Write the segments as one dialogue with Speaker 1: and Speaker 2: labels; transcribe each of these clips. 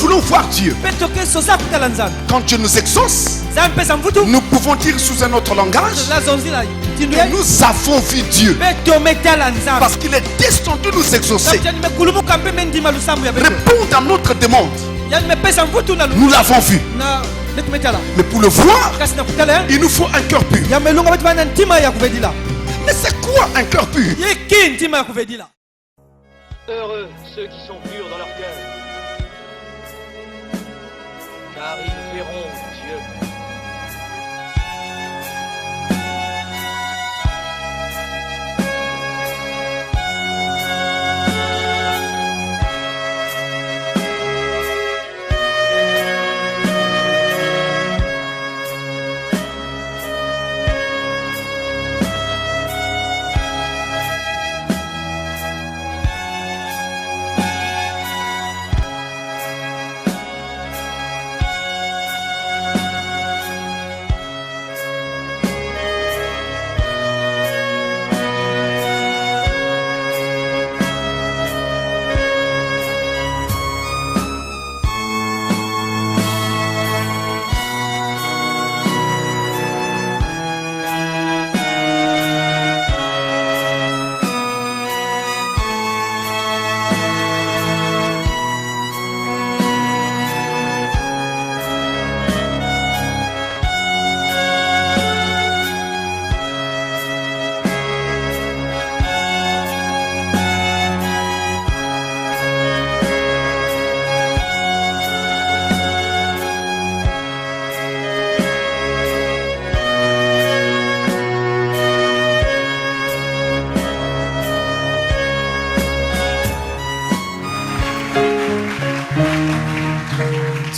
Speaker 1: voulons voir Dieu, quand Dieu nous exauce, nous pouvons dire sous un autre langage que nous avons vu Dieu. Parce qu'il est descendu nous exaucer. Répondre à notre demande. Nous l'avons vu. Mais pour le voir, il nous faut un cœur pur. Mais c'est quoi un cœur pur?
Speaker 2: Heureux ceux qui sont purs dans leur cœur, car ils verront Dieu.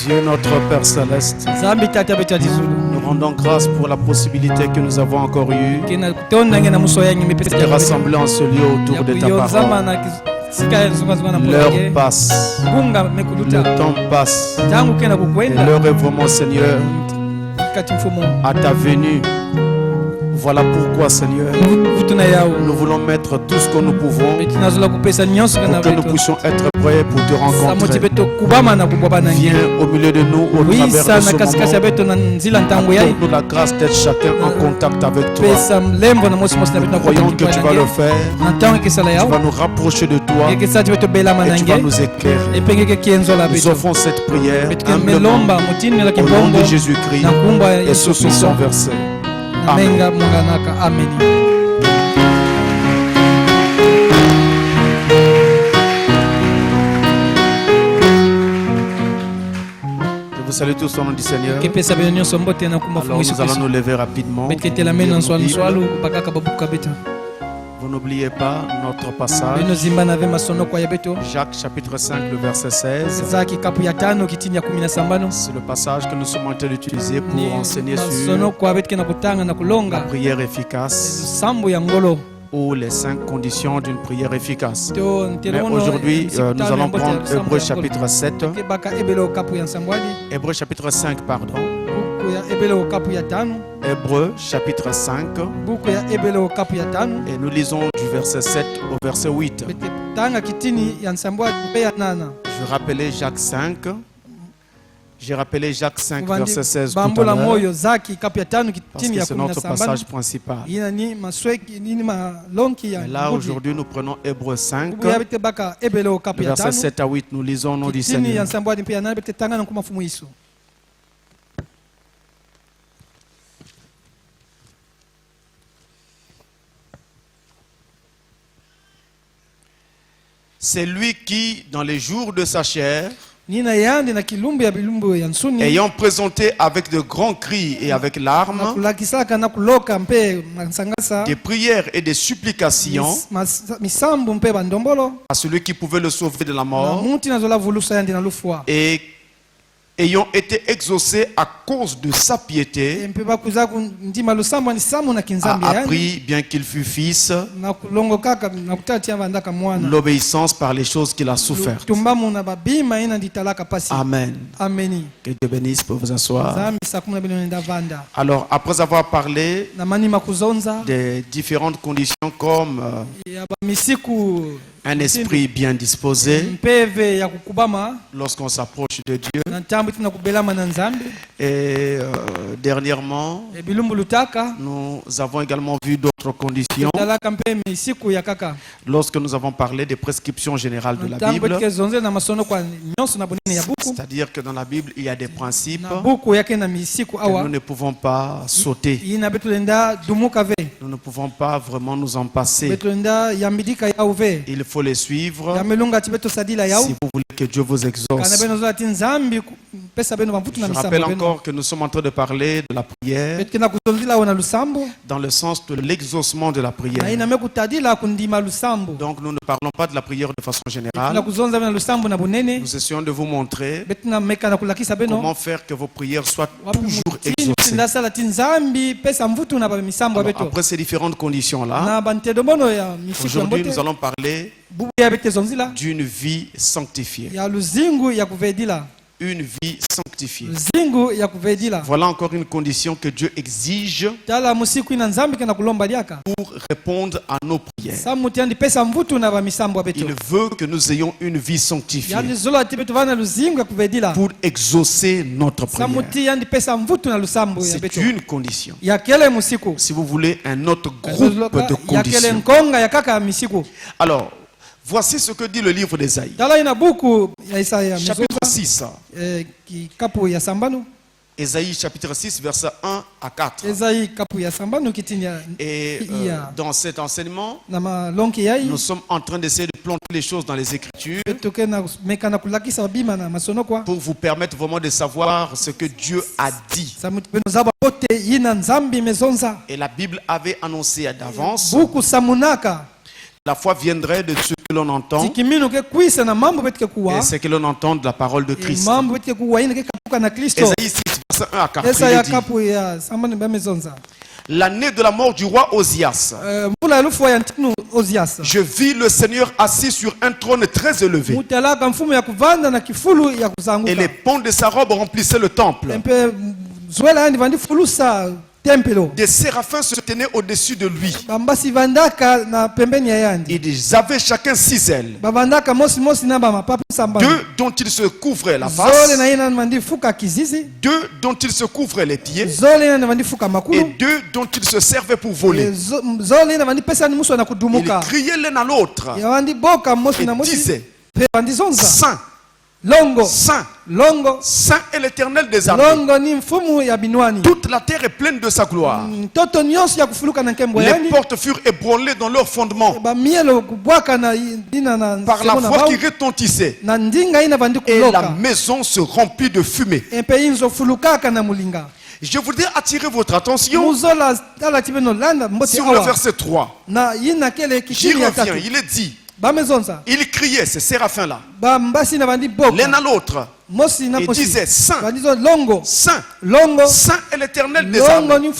Speaker 3: Dieu notre Père Céleste, nous rendons grâce pour la possibilité que nous avons encore eue de rassembler en ce lieu autour de ta parole. L'heure passe, le temps passe, et l'heure est vraiment, Seigneur, à ta venue. Voilà pourquoi, Seigneur, nous voulons mettre tout ce que nous pouvons pour que nous puissions être prêts pour te rencontrer. Viens au milieu de nous au travers de ce moment. Donne-nous la grâce d'être chacun en contact avec toi. Nous croyons que tu vas le faire. Tu vas nous rapprocher de toi et tu vas nous éclairer. Nous offrons cette prière humblement au nom de Jésus-Christ et ce puissant verset. Amen. Je vous salue tous au nom du Seigneur. Alors nous allons nous lever rapidement. Vous n'oubliez pas notre passage. Jacques chapitre 5, le verset 16. C'est le passage que nous sommes en train d'utiliser pour enseigner sur la prière efficace ou les 5 conditions d'une prière efficace. Mais aujourd'hui, nous allons prendre Hébreux chapitre 7. Hébreux chapitre 5, pardon. Hébreux chapitre 5. Et nous lisons du verset 7 au verset 8. Je rappelais Jacques 5. J'ai rappelé Jacques 5, verset 16 tout à l'heure, parce que c'est notre passage principal. Et là, aujourd'hui, nous prenons Hébreux 5, verset 7 à 8. Nous lisons au nom du Seigneur. C'est lui qui, dans les jours de sa chair, ayant présenté avec de grands cris et avec larmes, des prières et des supplications à celui qui pouvait le sauver de la mort, et ayant été exaucé à cause de sa piété, a appris, bien qu'il fût fils, l'obéissance par les choses qu'il a souffertes. Amen. Que Dieu bénisse pour vous asseoir. Alors, après avoir parlé des différentes conditions comme Un esprit bien disposé lorsqu'on s'approche de Dieu. Et dernièrement, nous avons également vu d'autres conditions lorsque nous avons parlé des prescriptions générales de la Bible. C'est-à-dire que dans la Bible, il y a des principes que nous ne pouvons pas sauter. Nous ne pouvons pas vraiment nous en passer. Il faut les suivre si vous voulez que Dieu vous exauce. Je rappelle encore que nous sommes en train de parler de la prière dans le sens de l'exaucement de la prière. Donc nous ne parlons pas de la prière de façon générale. Nous essayons de vous montrer comment faire que vos prières soient toujours exaucées. Alors, après ces différentes conditions-là, aujourd'hui nous allons parler d'une vie sanctifiée. Une vie sanctifiée. Voilà encore une condition que Dieu exige pour répondre à nos prières. Il veut que nous ayons une vie sanctifiée pour exaucer notre prière. C'est une condition. Si vous voulez un autre groupe de conditions. Alors, voici ce que dit le livre d'Ésaïe. Chapitre 6. Ésaïe chapitre 6, versets 1 à 4. Et dans cet enseignement, nous sommes en train d'essayer de planter les choses dans les Écritures pour vous permettre vraiment de savoir ce que Dieu a dit. Et la Bible avait annoncé d'avance. La foi viendrait de ce que l'on entend et ce que l'on entend de la parole de Christ. Ésaïe 6, verset 1 à 4, il dit, l'année de la mort du roi Osias, je vis le Seigneur assis sur un trône très élevé. Et les pans de sa robe remplissaient le temple. Des séraphins se tenaient au-dessus de lui. Ils avaient chacun 6 ailes. 2 dont ils se couvraient la face. 2 dont ils se couvraient les pieds. Et 2 dont ils se servaient pour voler. Ils criaient l'un à l'autre et disaient, Saint, Saint, Saint est l'Éternel des armées. Toute la terre est pleine de sa gloire. Les portes furent ébranlées dans leur fondement par la voix qui retentissait. Et la maison se remplit de fumée. Je voudrais attirer votre attention sur le verset 3. J'y reviens, il est dit, il criait, ces séraphins-là, l'un à l'autre, et disait, Saint, Saint, Saint est l'Éternel des armées.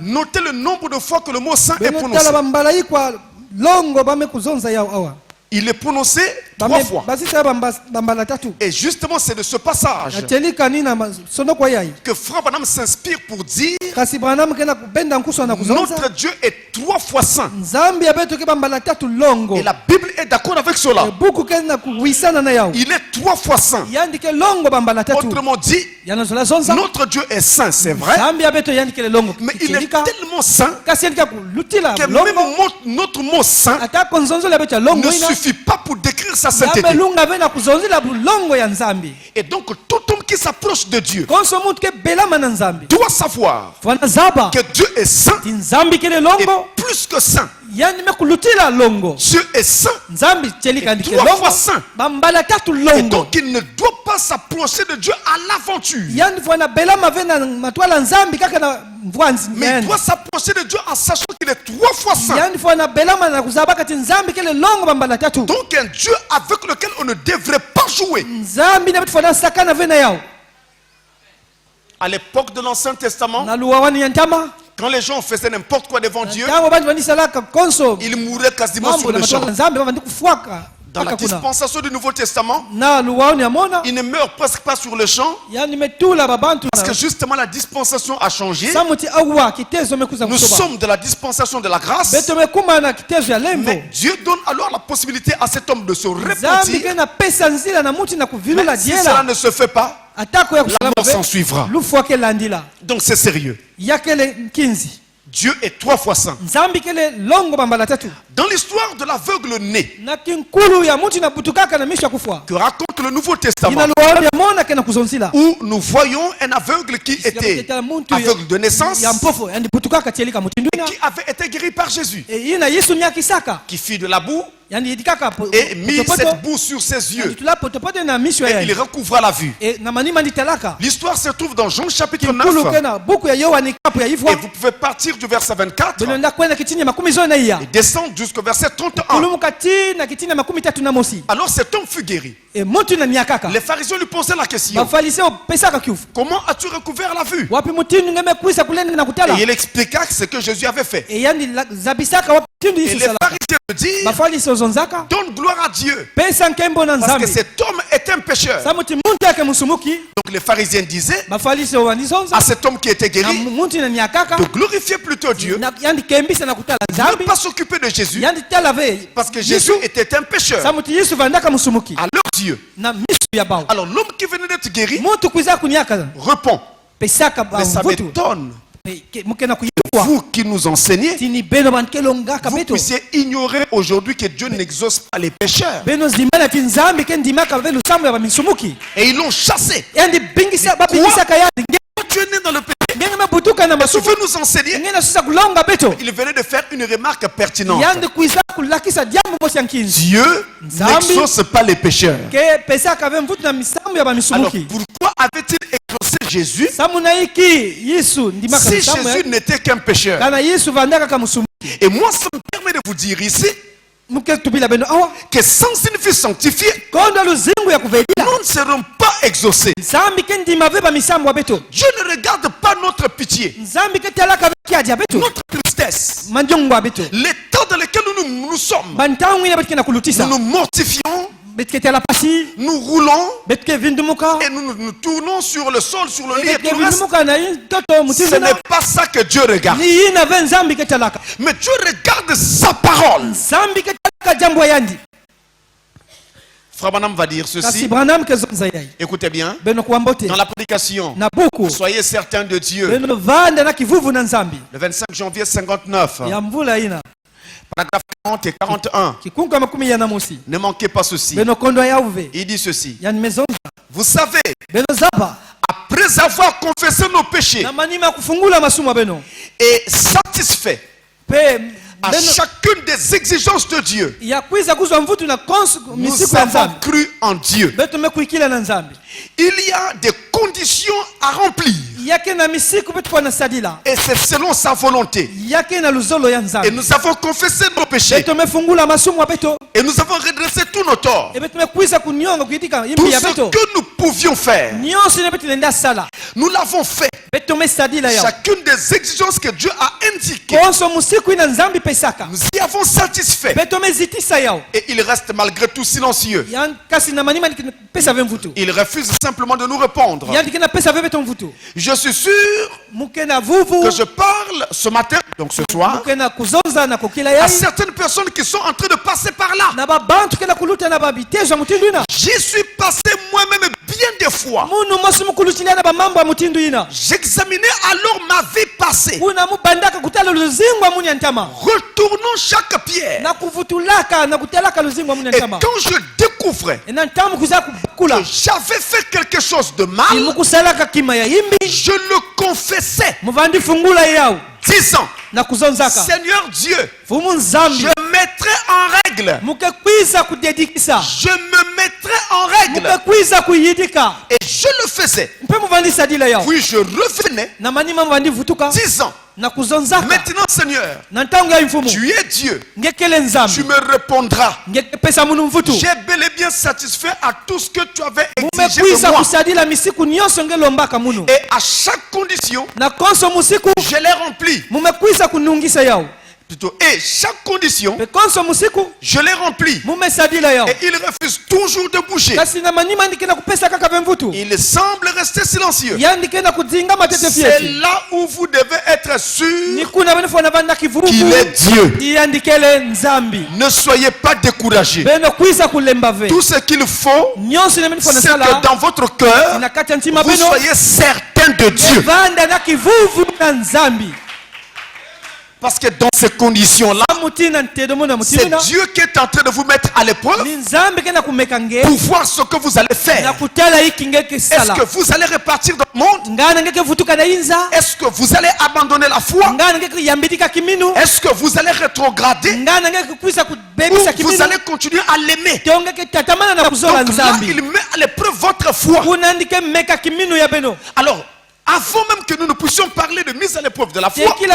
Speaker 3: Notez le nombre de fois que le mot Saint est prononcé. Il est prononcé 3 fois. Et justement, c'est de ce passage que Frère Branham s'inspire pour dire notre Dieu est 3 fois saint. Et la Bible est d'accord avec cela. Il est 3 fois saint. Autrement dit, notre Dieu est saint, c'est vrai. Mais il est tellement saint que même notre mot saint ne suffit pas pour décrire sa sainteté. Et donc tout homme qui s'approche de Dieu doit savoir que Dieu est saint et plus que saint. Dieu est saint et 3 fois saint. Et donc il ne doit pas s'approcher de Dieu à l'aventure, mais il doit s'approcher de Dieu en sachant qu'il est 3 fois saint. Donc un Dieu avec lequel on ne devrait pas jouer. À l'époque de l'Ancien Testament, quand les gens faisaient n'importe quoi devant Dieu, ils mouraient quasiment sur le champ.
Speaker 1: Dans la dispensation du Nouveau Testament, il ne meurt presque pas sur le champ. Parce que justement la dispensation a changé. Nous sommes de la dispensation de la grâce. Mais Dieu donne alors la possibilité à cet homme de se repentir. Mais si cela ne se fait pas, la mort s'en suivra. Donc c'est sérieux. Dieu est 3 fois saint. Dans l'histoire de l'aveugle né que raconte le Nouveau Testament, où nous voyons un aveugle qui était aveugle de naissance, qui avait été guéri par Jésus, qui fit de la boue et mit cette boue sur ses yeux et il recouvra la vue. L'histoire se trouve dans Jean chapitre 9 et vous pouvez partir du verset 24 et descendre jusqu'au verset 31. Alors cet homme fut guéri. Les pharisiens lui posaient la question: comment as-tu recouvert la vue? Et il expliqua ce que Jésus avait fait. Et les pharisiens me disent: donne gloire à Dieu, parce que cet homme est un pécheur. Donc les pharisiens disaient à cet homme qui était guéri de glorifier plutôt Dieu, ne pas s'occuper de Jésus, parce que Jésus était un pécheur à leurs yeux. Alors l'homme qui venait d'être guéri répond: mais ça m'étonne, vous qui nous enseignez, vous puissiez ignorer aujourd'hui que Dieu n'exauce pas les pécheurs. Et ils l'ont chassé. Tu es né dans le péché. Tu veux nous enseigner? Il venait de faire une remarque pertinente. Dieu n'exauce pas les pécheurs. Alors pourquoi avait-il exaucé Jésus si Jésus n'était qu'un pécheur? Et moi, ça me permet de vous dire ici que sans une vie sanctifiée, nous ne serons pas exaucés. Dieu ne regarde pas notre pitié, notre tristesse, l'état dans lequel nous sommes. Nous nous mortifions, nous roulons et nous tournons sur le sol, sur le lit et tout le reste. Ce n'est pas ça que Dieu regarde. Mais Dieu regarde sa parole. Frère Branham va dire ceci. Écoutez bien. Dans la prédication, soyez certains de Dieu. Le 25 janvier 59. Paragraphe 40 et 41. Ne manquez pas ceci. Il dit ceci: vous savez, après avoir confessé nos péchés et satisfait à chacune des exigences de Dieu, nous avons cru en Dieu. Il y a des conditions à remplir. Et c'est selon sa volonté. Et nous avons confessé nos péchés. Et nous avons redressé tous nos torts. Tout ce que nous pouvions faire, nous l'avons fait. Chacune des exigences que Dieu a indiquées, nous y avons satisfait. Et il reste malgré tout silencieux. Il refuse simplement de nous répondre. Je suis sûr que je parle ce matin, donc ce soir, à certaines personnes qui sont en train de passer par là. J'y suis passé moi-même bien des fois. J'examinais alors ma vie passée. Retournons chaque pierre. Et quand je découvrais que j'avais fait quelque chose de mal, je le confessais, disant: Seigneur Dieu, je mettrai en règle. Je me mettrai en règle. Et je le faisais. Puis je revenais, disant: maintenant Seigneur, tu es Dieu, tu me répondras. J'ai bel et bien satisfait à tout ce que tu avais exigé de moi. Et à chaque condition, je l'ai rempli. Plutôt, et chaque condition, je l'ai remplie. Et il refuse toujours de bouger. Il semble rester silencieux. C'est là où vous devez être sûr qu'il est Dieu. Ne soyez pas découragés. Tout ce qu'il faut, c'est que dans votre cœur, vous soyez certain de Dieu. Parce que dans ces conditions-là, c'est Dieu qui est en train de vous mettre à l'épreuve pour voir ce que vous allez faire. Est-ce que vous allez repartir dans le monde? Est-ce que vous allez abandonner la foi? Est-ce que vous allez rétrograder? Ou vous allez continuer à l'aimer? Donc là, il met à l'épreuve votre foi. Alors, avant même que nous ne puissions parler de mise à l'épreuve de la foi, nous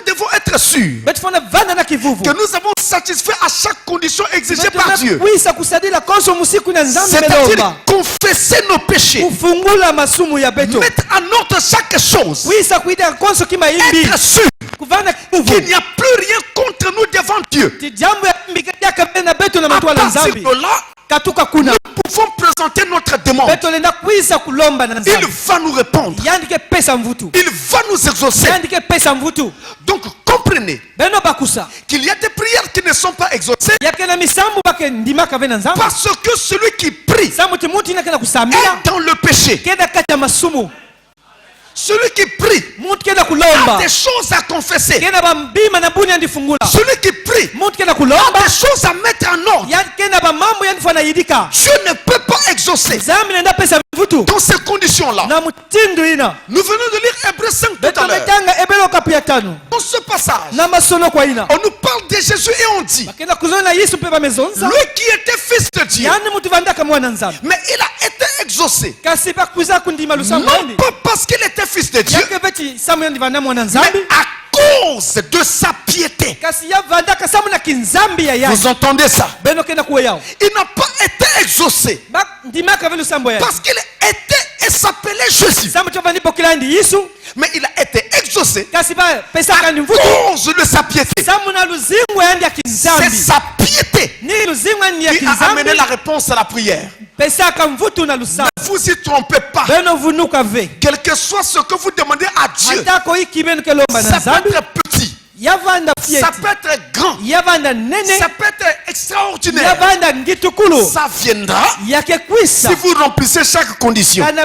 Speaker 1: devons être sûrs que nous avons satisfait à chaque condition exigée par Dieu. C'est-à-dire confesser nos péchés, mettre en ordre chaque chose, être sûr qu'il n'y a plus rien contre nous devant Dieu. À partir de là, nous pouvons présenter notre demande. Il va nous répondre. Il va nous exaucer. Donc comprenez qu'il y a des prières qui ne sont pas exaucées parce que celui qui prie est dans le péché. Celui qui prie a des choses à confesser. Celui qui prie a des choses à mettre en ordre. Dieu ne peut pas exaucer. Dans ces conditions-là, nous venons de lire Hébreux 5 tout à l'heure. Dans ce passage, on nous parle de Jésus et on dit, lui qui était fils de Dieu, mais il a été exaucé. Non pas parce qu'il était fils de Dieu, mais à cause de sa piété. Vous entendez ça? Il n'a pas été exaucé parce qu'il était et s'appelait Jésus, mais il a été exaucé à cause de sa piété. C'est sa piété qui a amené la réponse à la prière. Ne vous y trompez pas. Quel que soit ce que vous demandez à Dieu, ça peut être petit, ça peut être grand, ça peut être extraordinaire, ça viendra si vous remplissez chaque condition. Ça ne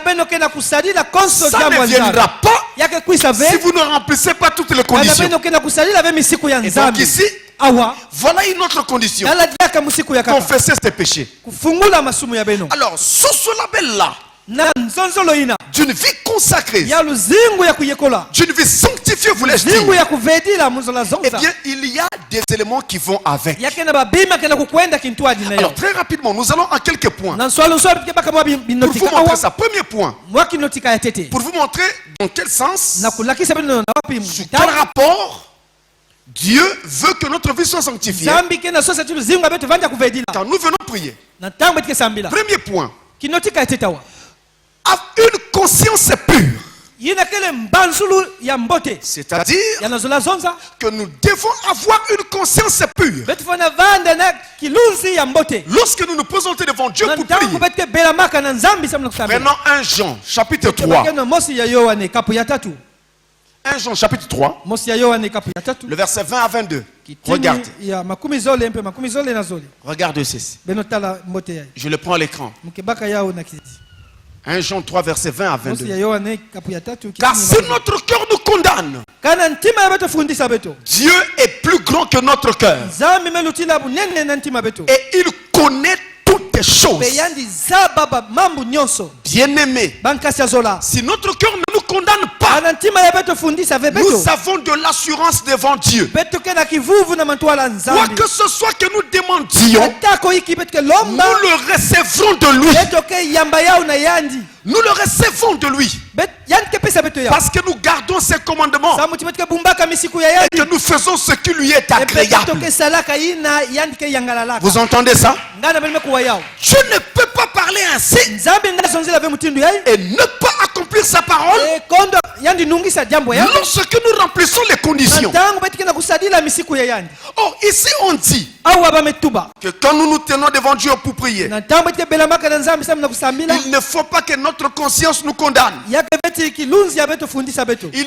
Speaker 1: viendra pas si vous ne remplissez pas toutes les conditions. Et donc ici, voilà une autre condition: confesser ses péchés. Alors, sous ce label-là, d'une vie consacrée, d'une vie sanctifiée, voulais-je dire, eh bien, il y a des éléments qui vont avec. Alors, très rapidement, nous allons en quelques points pour vous montrer ça. Premier point, pour vous montrer dans quel sens, sur quel rapport Dieu veut que notre vie soit sanctifiée quand nous venons prier. Premier point, une conscience pure. C'est-à-dire que nous devons avoir une conscience pure. Lorsque nous nous présentons devant Dieu pour prier, prenons 1 Jean chapitre 3. 1 Jean chapitre 3, le verset 20 à 22. Regardez. Regardez ceci. Je le prends à l'écran. 1 Jean 3, verset 20 à 22. Car si notre cœur nous condamne, Dieu est plus grand que notre cœur. Et il connaît toutes choses. Bien-aimés, si notre cœur ne nous condamne pas, nous avons de l'assurance devant Dieu. Quoi que ce soit que nous demandions, nous le recevrons de lui. Nous le recevons de lui. Parce que nous gardons ses commandements et que nous faisons ce qui lui est agréable. Vous entendez ça? Dieu ne peut pas parler ainsi et ne pas accomplir sa parole, lorsque nous remplissons les conditions. Or, ici on dit que quand nous nous tenons devant Dieu pour prier, il ne faut pas que notre conscience nous condamne. Il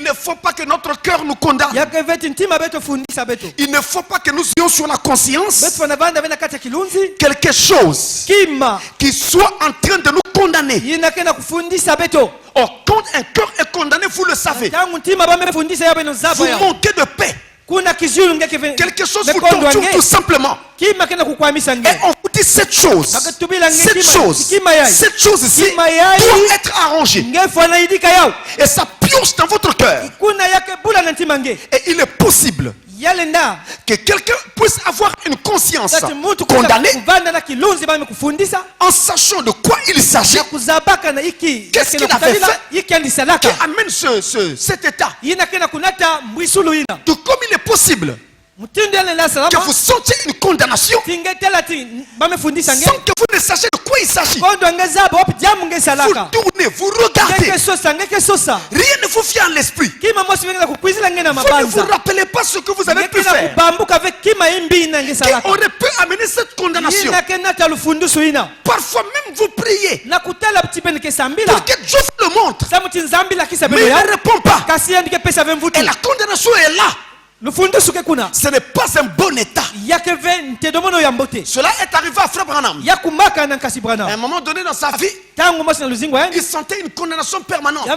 Speaker 1: ne faut pas que notre cœur nous condamne. Il ne faut pas que nous ayons sur la conscience quelque chose qui soit en train de nous condamner. Or, quand un cœur est condamné, vous le savez, vous manquez de paix. Quelque chose vous torture tout simplement. Et on vous dit cette chose ici doit être arrangée. Et ça pioche dans votre cœur. Et il est possible que quelqu'un puisse avoir une conscience condamnée en sachant de quoi il s'agit. Qu'est-ce qu'il avait fait qui amène cet état. Tout comme il est possible que vous sentiez une condamnation sans que vous ne sachiez de quoi il s'agit. Vous tournez, vous regardez. Rien ne vous vient à l'esprit. Vous ne vous rappelez pas ce que vous avez pu faire qui aurait pu amener cette condamnation. Parfois même vous priez pour que Dieu vous le montre, mais il ne répond pas. Et la condamnation est là. Ce n'est pas un bon état. Cela est arrivé à Frère Branham. À un moment donné dans sa vie, il sentait une condamnation permanente.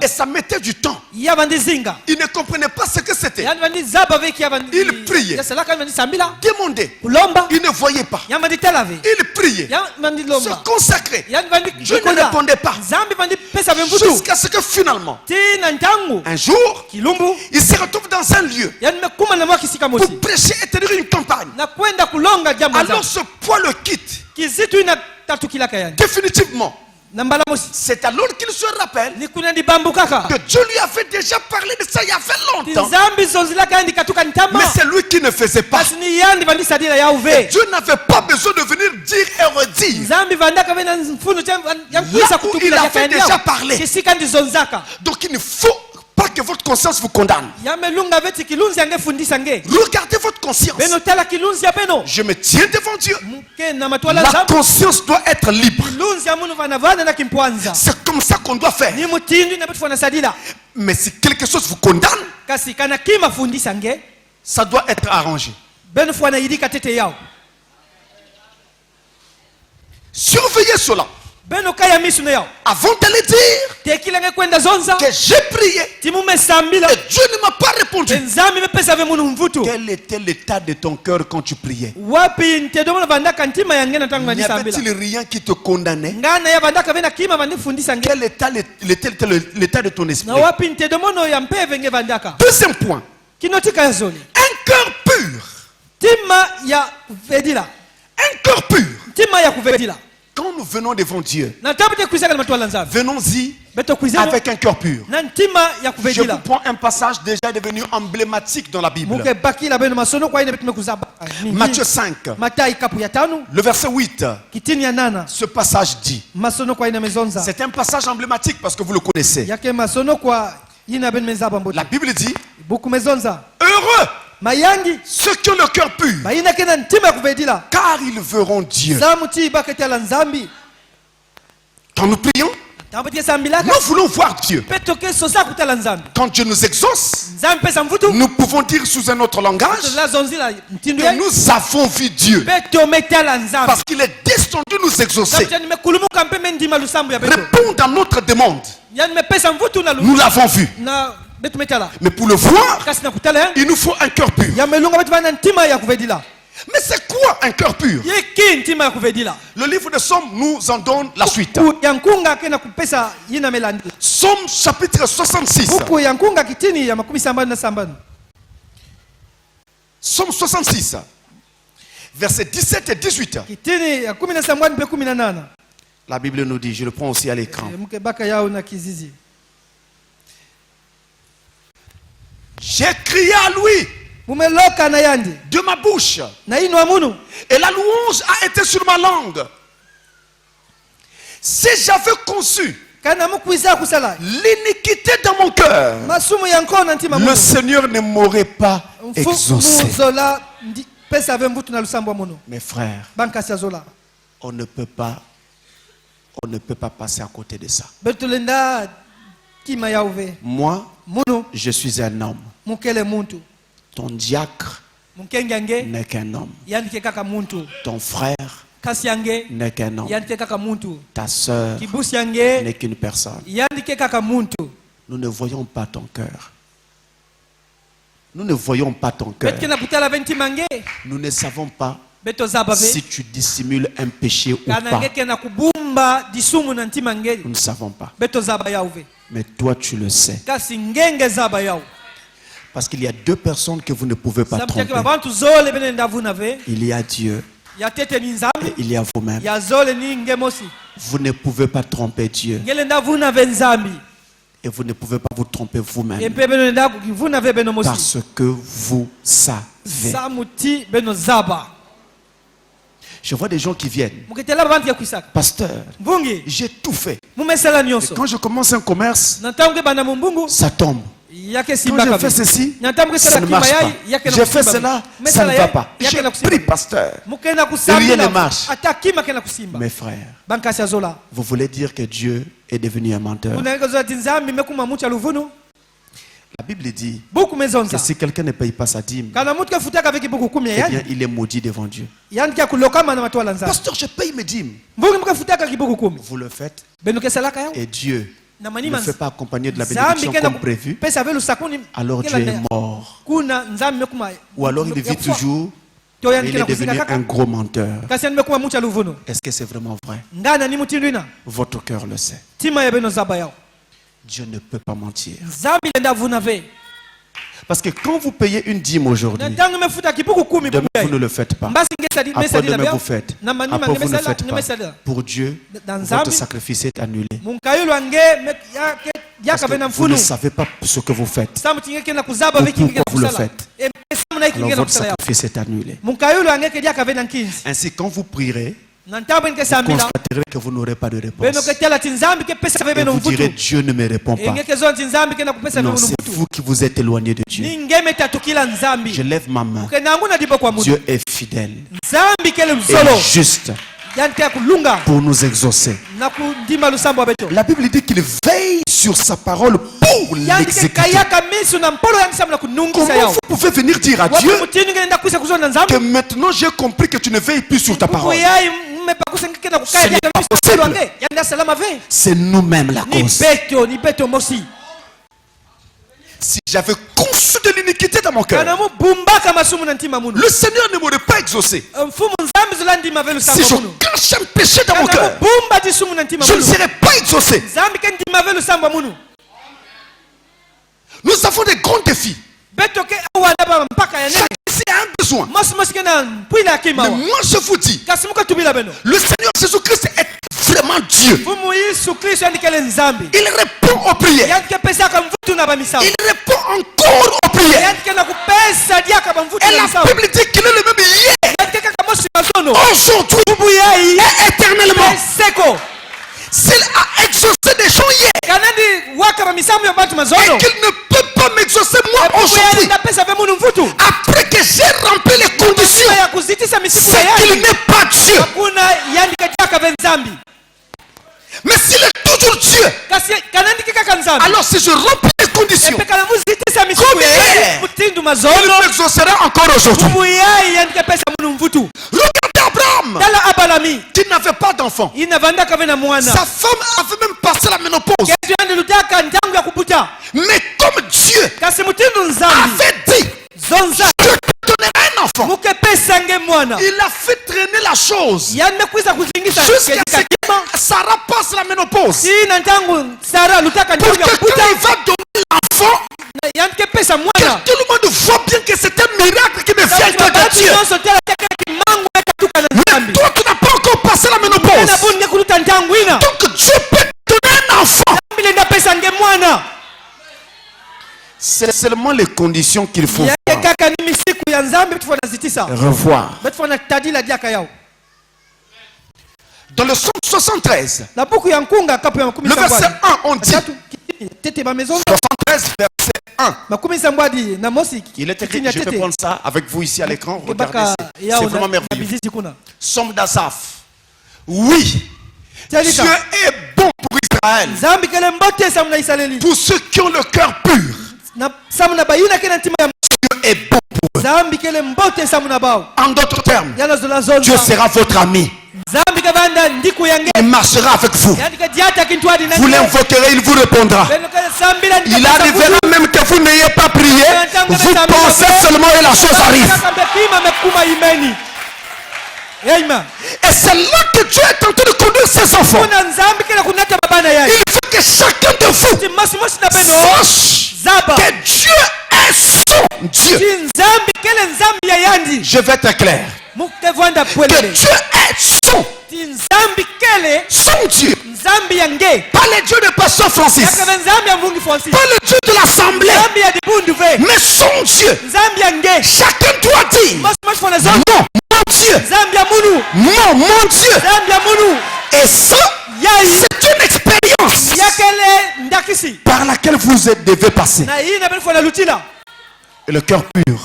Speaker 1: Et ça mettait du temps. Il ne comprenait pas ce que c'était. Il priait, demandait. Il ne voyait pas. Il priait, se consacrait. Dieu ne répondait pas. Jusqu'à ce que finalement, un jour, il se retrouve dans un lieu pour prêcher et tenir une campagne. Alors ce poids le quitte définitivement. C'est alors qu'il se rappelle que Dieu lui avait déjà parlé de ça il y a fait longtemps. Mais c'est lui qui ne faisait pas. Et Dieu n'avait pas besoin de venir dire et redire là où il avait déjà parlé. Donc il ne faut pas que votre conscience vous condamne. Regardez votre conscience. Je me tiens devant Dieu. La conscience doit être libre. C'est comme ça qu'on doit faire. Mais si quelque chose vous condamne, ça doit être arrangé. Surveillez cela. Avant d'aller dire que j'ai prié et Dieu ne m'a pas répondu. Quel était l'état de ton cœur quand tu priais? N'y avait-il rien qui te condamnait? Quel était l'état de ton esprit? Deuxième point, un cœur pur. Un cœur pur. Quand nous venons devant Dieu, venons-y avec un cœur pur. Je vous prends un passage déjà devenu emblématique dans la Bible. Matthieu 5, le verset 8. Ce passage dit, c'est un passage emblématique parce que vous le connaissez. La Bible dit, heureux ceux qui ont le cœur pur, car ils verront Dieu. Quand nous prions, nous voulons voir Dieu. Quand Dieu nous exauce, nous pouvons dire sous un autre langage que nous avons vu Dieu. Parce qu'il est descendu nous exaucer. Répondre à notre demande. Nous l'avons vu. Mais pour le voir, il nous faut un cœur pur. Mais c'est quoi un cœur pur? Le livre de Somme nous en donne la suite. Somme chapitre 66. Somme 66. Versets 17 et 18. La Bible nous dit, je le prends aussi à l'écran. J'ai crié à lui de ma bouche, et la louange a été sur ma langue. Si j'avais conçu l'iniquité dans mon cœur, le Seigneur ne m'aurait pas exaucé. Mes frères, on ne peut pas passer à côté de ça. Moi, je suis un homme. Ton diacre n'est qu'un homme. Ton frère n'est qu'un homme. Ta sœur n'est qu'une personne. Nous ne voyons pas ton cœur. Nous ne voyons pas ton cœur. Nous ne savons pas si tu dissimules un péché ou pas. Nous ne savons pas. Mais toi tu le sais. Parce qu'il y a deux personnes que vous ne pouvez pas tromper. Il y a Dieu et il y a vous-même. Vous ne pouvez pas tromper Dieu. Et vous ne pouvez pas vous tromper vous-même. Parce que vous savez. Je vois des gens qui viennent. Pasteur, j'ai tout fait. Et quand je commence un commerce, ça tombe. Quand je fais ceci, ça ne marche pas. J'ai fait cela, ça ne va pas. J'ai pris pasteur, rien ne marche. Mes frères, vous voulez dire que Dieu est devenu un menteur? La Bible dit que si quelqu'un ne paye pas sa dîme, eh bien il est maudit devant Dieu. Pasteur, je paye mes dîmes. Vous le faites et Dieu ne fait pas accompagner de la bénédiction comme prévu, alors Dieu est mort. Ou alors il vit toujours et il est devenu un gros menteur. Est-ce que c'est vraiment vrai? Votre cœur le sait. Dieu ne peut pas mentir. Parce que quand vous payez une dîme aujourd'hui, demain vous ne le faites pas. Après demain vous faites. Après vous ne le faites pas. Pour Dieu, votre sacrifice est annulé. Parce que vous ne savez pas ce que vous faites. Ou pourquoi vous le faites. Alors votre sacrifice est annulé. Ainsi quand vous prierez, vous constaterez que vous n'aurez pas de réponse. Et vous direz Dieu ne me répond pas. Non, c'est vous qui vous êtes éloigné de Dieu. Je lève ma main. Dieu est fidèle et juste pour nous exaucer. La Bible dit qu'il veille sur sa parole pour l'exécuter. Comment vous pouvez venir dire à Dieu que maintenant j'ai compris que tu ne veilles plus sur ta parole? Ce n'est pas possible. C'est nous-mêmes la cause. Si j'avais conçu de l'iniquité dans mon cœur, le Seigneur ne m'aurait pas exaucé. Si je cache un péché dans mon cœur, je ne serais pas exaucé. Nous avons des grands défis. Chaque ici a un besoin. Mais moi je vous dis, le Seigneur Jésus-Christ est vraiment Dieu. Il répond aux prières. Il répond encore aux prières. Et la Bible dit qu'il est le même hier, aujourd'hui et éternellement. S'il a exaucé des gens hier et qu'il ne peut pas m'exaucer moi aujourd'hui, après que j'ai rempli les conditions, c'est qu'il n'est pas Dieu. Mais s'il est toujours Dieu, alors si je remplis les conditions, comme hier, il m'exaucera encore aujourd'hui. Regardez Abraham, qui n'avait pas d'enfant. Sa femme avait même passé la ménopause. Mais comme Dieu avait dit, je te donnerai un enfant, il a fait traîner la chose jusqu'à ce que Sarah passe la ménopause. Pour que quand il va donner l'enfant, que tout le monde voit bien que c'est un miracle qui me vient de Dieu. Mais toi tu n'as pas encore passé la ménopause. Donc Dieu peut te donner un enfant. C'est seulement les conditions qu'il faut revoir. Dans le psaume 73, le verset 1, on dit 73, verset 1. Il est écrit, je vais prendre ça avec vous ici à l'écran. Regardez, c'est vraiment merveilleux. Psaume d'Asaph. Oui, Dieu est bon pour Israël. Pour ceux qui ont le cœur pur, Dieu est bon pour eux. En d'autres termes, Dieu sera votre ami. Il marchera avec vous. Vous l'invoquerez, il vous répondra. Il arrivera même que vous n'ayez pas prié. Vous pensez seulement et la chose arrive. Et c'est là que Dieu est en train de conduire ses enfants. Il faut que chacun de vous sache que Dieu est son Dieu. Je vais être clair. Que Dieu est son Dieu. Pas le Dieu de Pasteur Francis, pas le Dieu de l'Assemblée, mais son Dieu. Chacun doit dire non, mon Dieu, non, mon Dieu. Et ça, c'est une expérience par laquelle vous devez passer. Et le cœur pur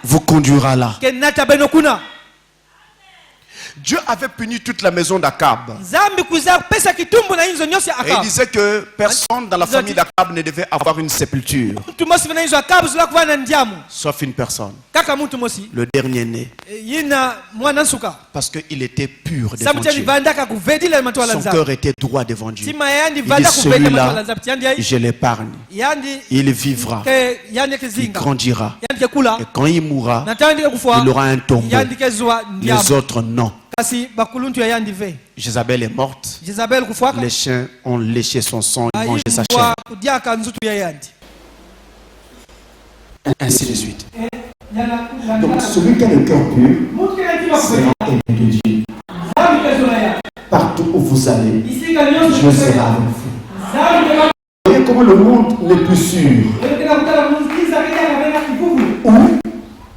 Speaker 1: vous conduira là. Dieu avait puni toute la maison d'Akab. Et il disait que personne dans la famille d'Akab ne devait avoir une sépulture. Sauf une personne. Le dernier-né. Parce qu'il était pur devant Dieu. Son cœur était droit devant Dieu. Il dit, celui-là, je l'épargne. Il vivra. Il grandira. Et quand il mourra, il aura un tombeau. Les autres, non. Jézabel est morte. Les chiens ont léché son sang et mangé sa chair. Ainsi de suite. Donc celui qui a le cœur pur sera aimé de Dieu. Partout où vous allez, Dieu sera avec vous. Vous voyez comment le monde n'est plus sûr.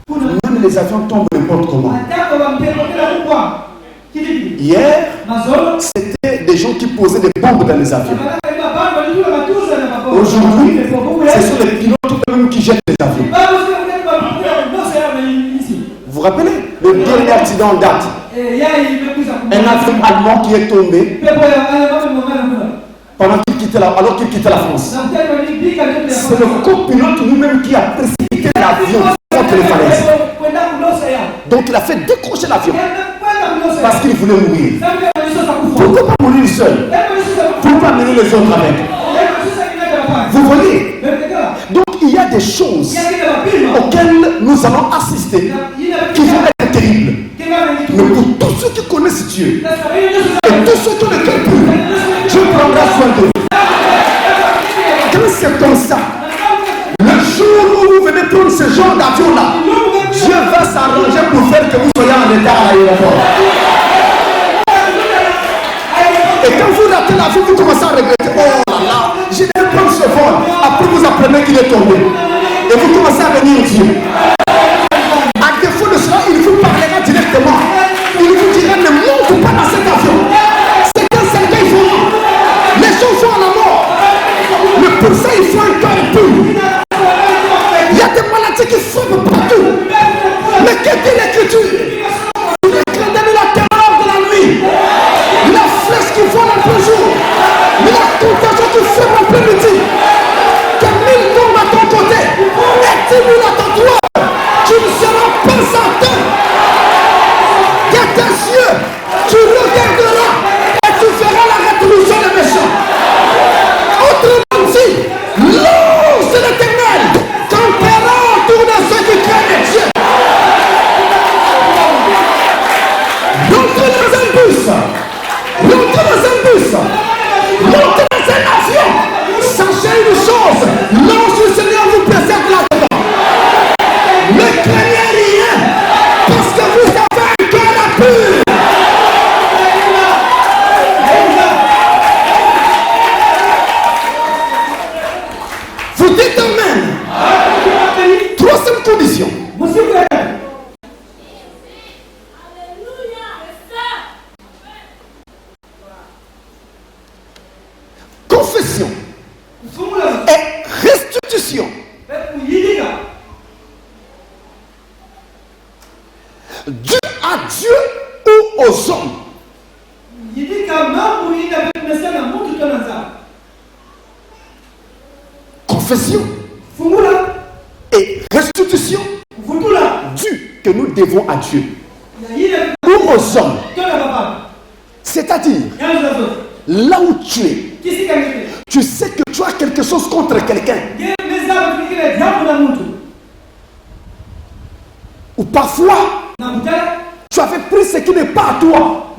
Speaker 1: Où même les avions tombent n'importe comment. Hier, c'était des gens qui posaient des bombes dans les avions. Aujourd'hui, ce sont les pilotes eux-mêmes qui jettent les avions. Vous vous rappelez le dernier accident en date? Un avion allemand qui est tombé pendant qu'il quittait alors qu'il quittait la France. C'est le copilote lui-même qui a précipité l'avion contre les falaises. Donc il a fait décrocher l'avion parce qu'il voulait mourir. Pourquoi pas mourir seul? Pourquoi pas mener les autres avec? Vous voyez? Donc il y a des choses auxquelles nous allons assister qui vont être terribles. Mais pour tous ceux qui connaissent Dieu et tous ceux qui ont le cœur pur, Dieu prendra soin de vous. Quand c'est comme ça, le jour où vous venez prendre ce genre d'avion-là, Dieu va s'arranger pour faire que vous soyez en état à l'aéroport. Et quand vous ratez l'avion, vous commencez à regretter. Oh là là, je vais prendre ce vol. Après, vous apprenez qu'il est tombé. Et vous commencez à venir Dieu. À défaut de cela, il vous parlera directement. Il vous dira ne monte pas dans cet avion. C'est un cercueil volant. Les gens sont à la mort. Mais pour ça, il faut un cœur pur. Il y a des maladies qui frappent partout. Mais que dit l'Écriture? Il est créé de la terreur de la nuit. La flèche qui vole en plein jour. La contagion qui frappe en plein midi. Que 1000 tombent à ton côté. Et 10 000 à ton droit. Tu ne seras pas atteint. Que tes yeux, tu regarderas et tu verras la rétribution des méchants. Autrement dit, l'ange de l'Éternel campera autour de ceux qui craignent Dieu. Rentrez dans un bus, rentrez dans un bus, rentrez dans un avion. Sachez une chose, l'ange du Seigneur vous précède là-dedans. Ne craignez rien, parce que vous avez un cœur pur. Vous dites Amen. Troisième condition. confession et restitution due que nous devons à Dieu ou aux hommes. C'est-à-dire, là où tu es, tu sais que tu as quelque chose contre quelqu'un. Ou parfois, tu avais pris ce qui n'est pas à toi.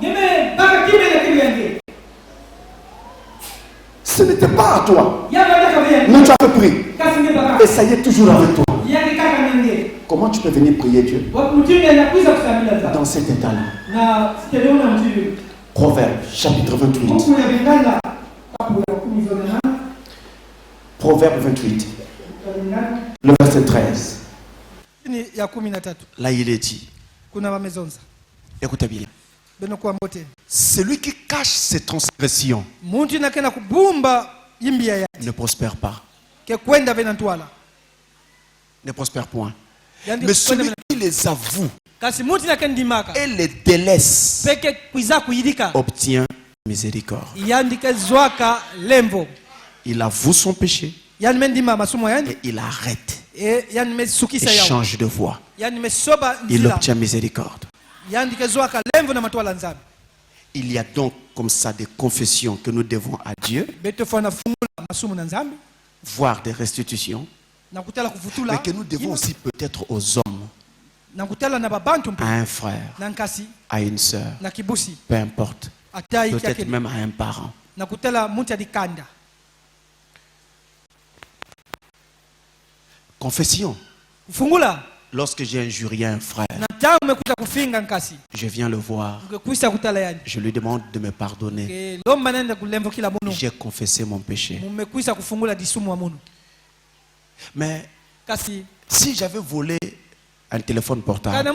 Speaker 1: Ce n'était pas à toi. Mais tu avais pris. Et ça y est toujours avec toi. Comment tu peux venir prier Dieu dans cet état-là? Proverbe chapitre 28. Proverbe 28. Le verset 13. Là il est dit. Écoutez bien. Celui qui cache ses transgressions ne prospère pas. Ne prospère point. Mais celui qui les avoue et les délaisse obtient miséricorde. Il avoue son péché et il arrête et change de voie. Il obtient miséricorde. Il y a donc comme ça des confessions que nous devons à Dieu, voire des restitutions, mais que nous devons aussi peut-être aux hommes, à un frère, à une sœur, peu importe, peut-être même à un parent. Confession. Lorsque j'ai injurié un frère, je viens le voir, je lui demande de me pardonner. J'ai confessé mon péché. Mais si j'avais volé un téléphone portable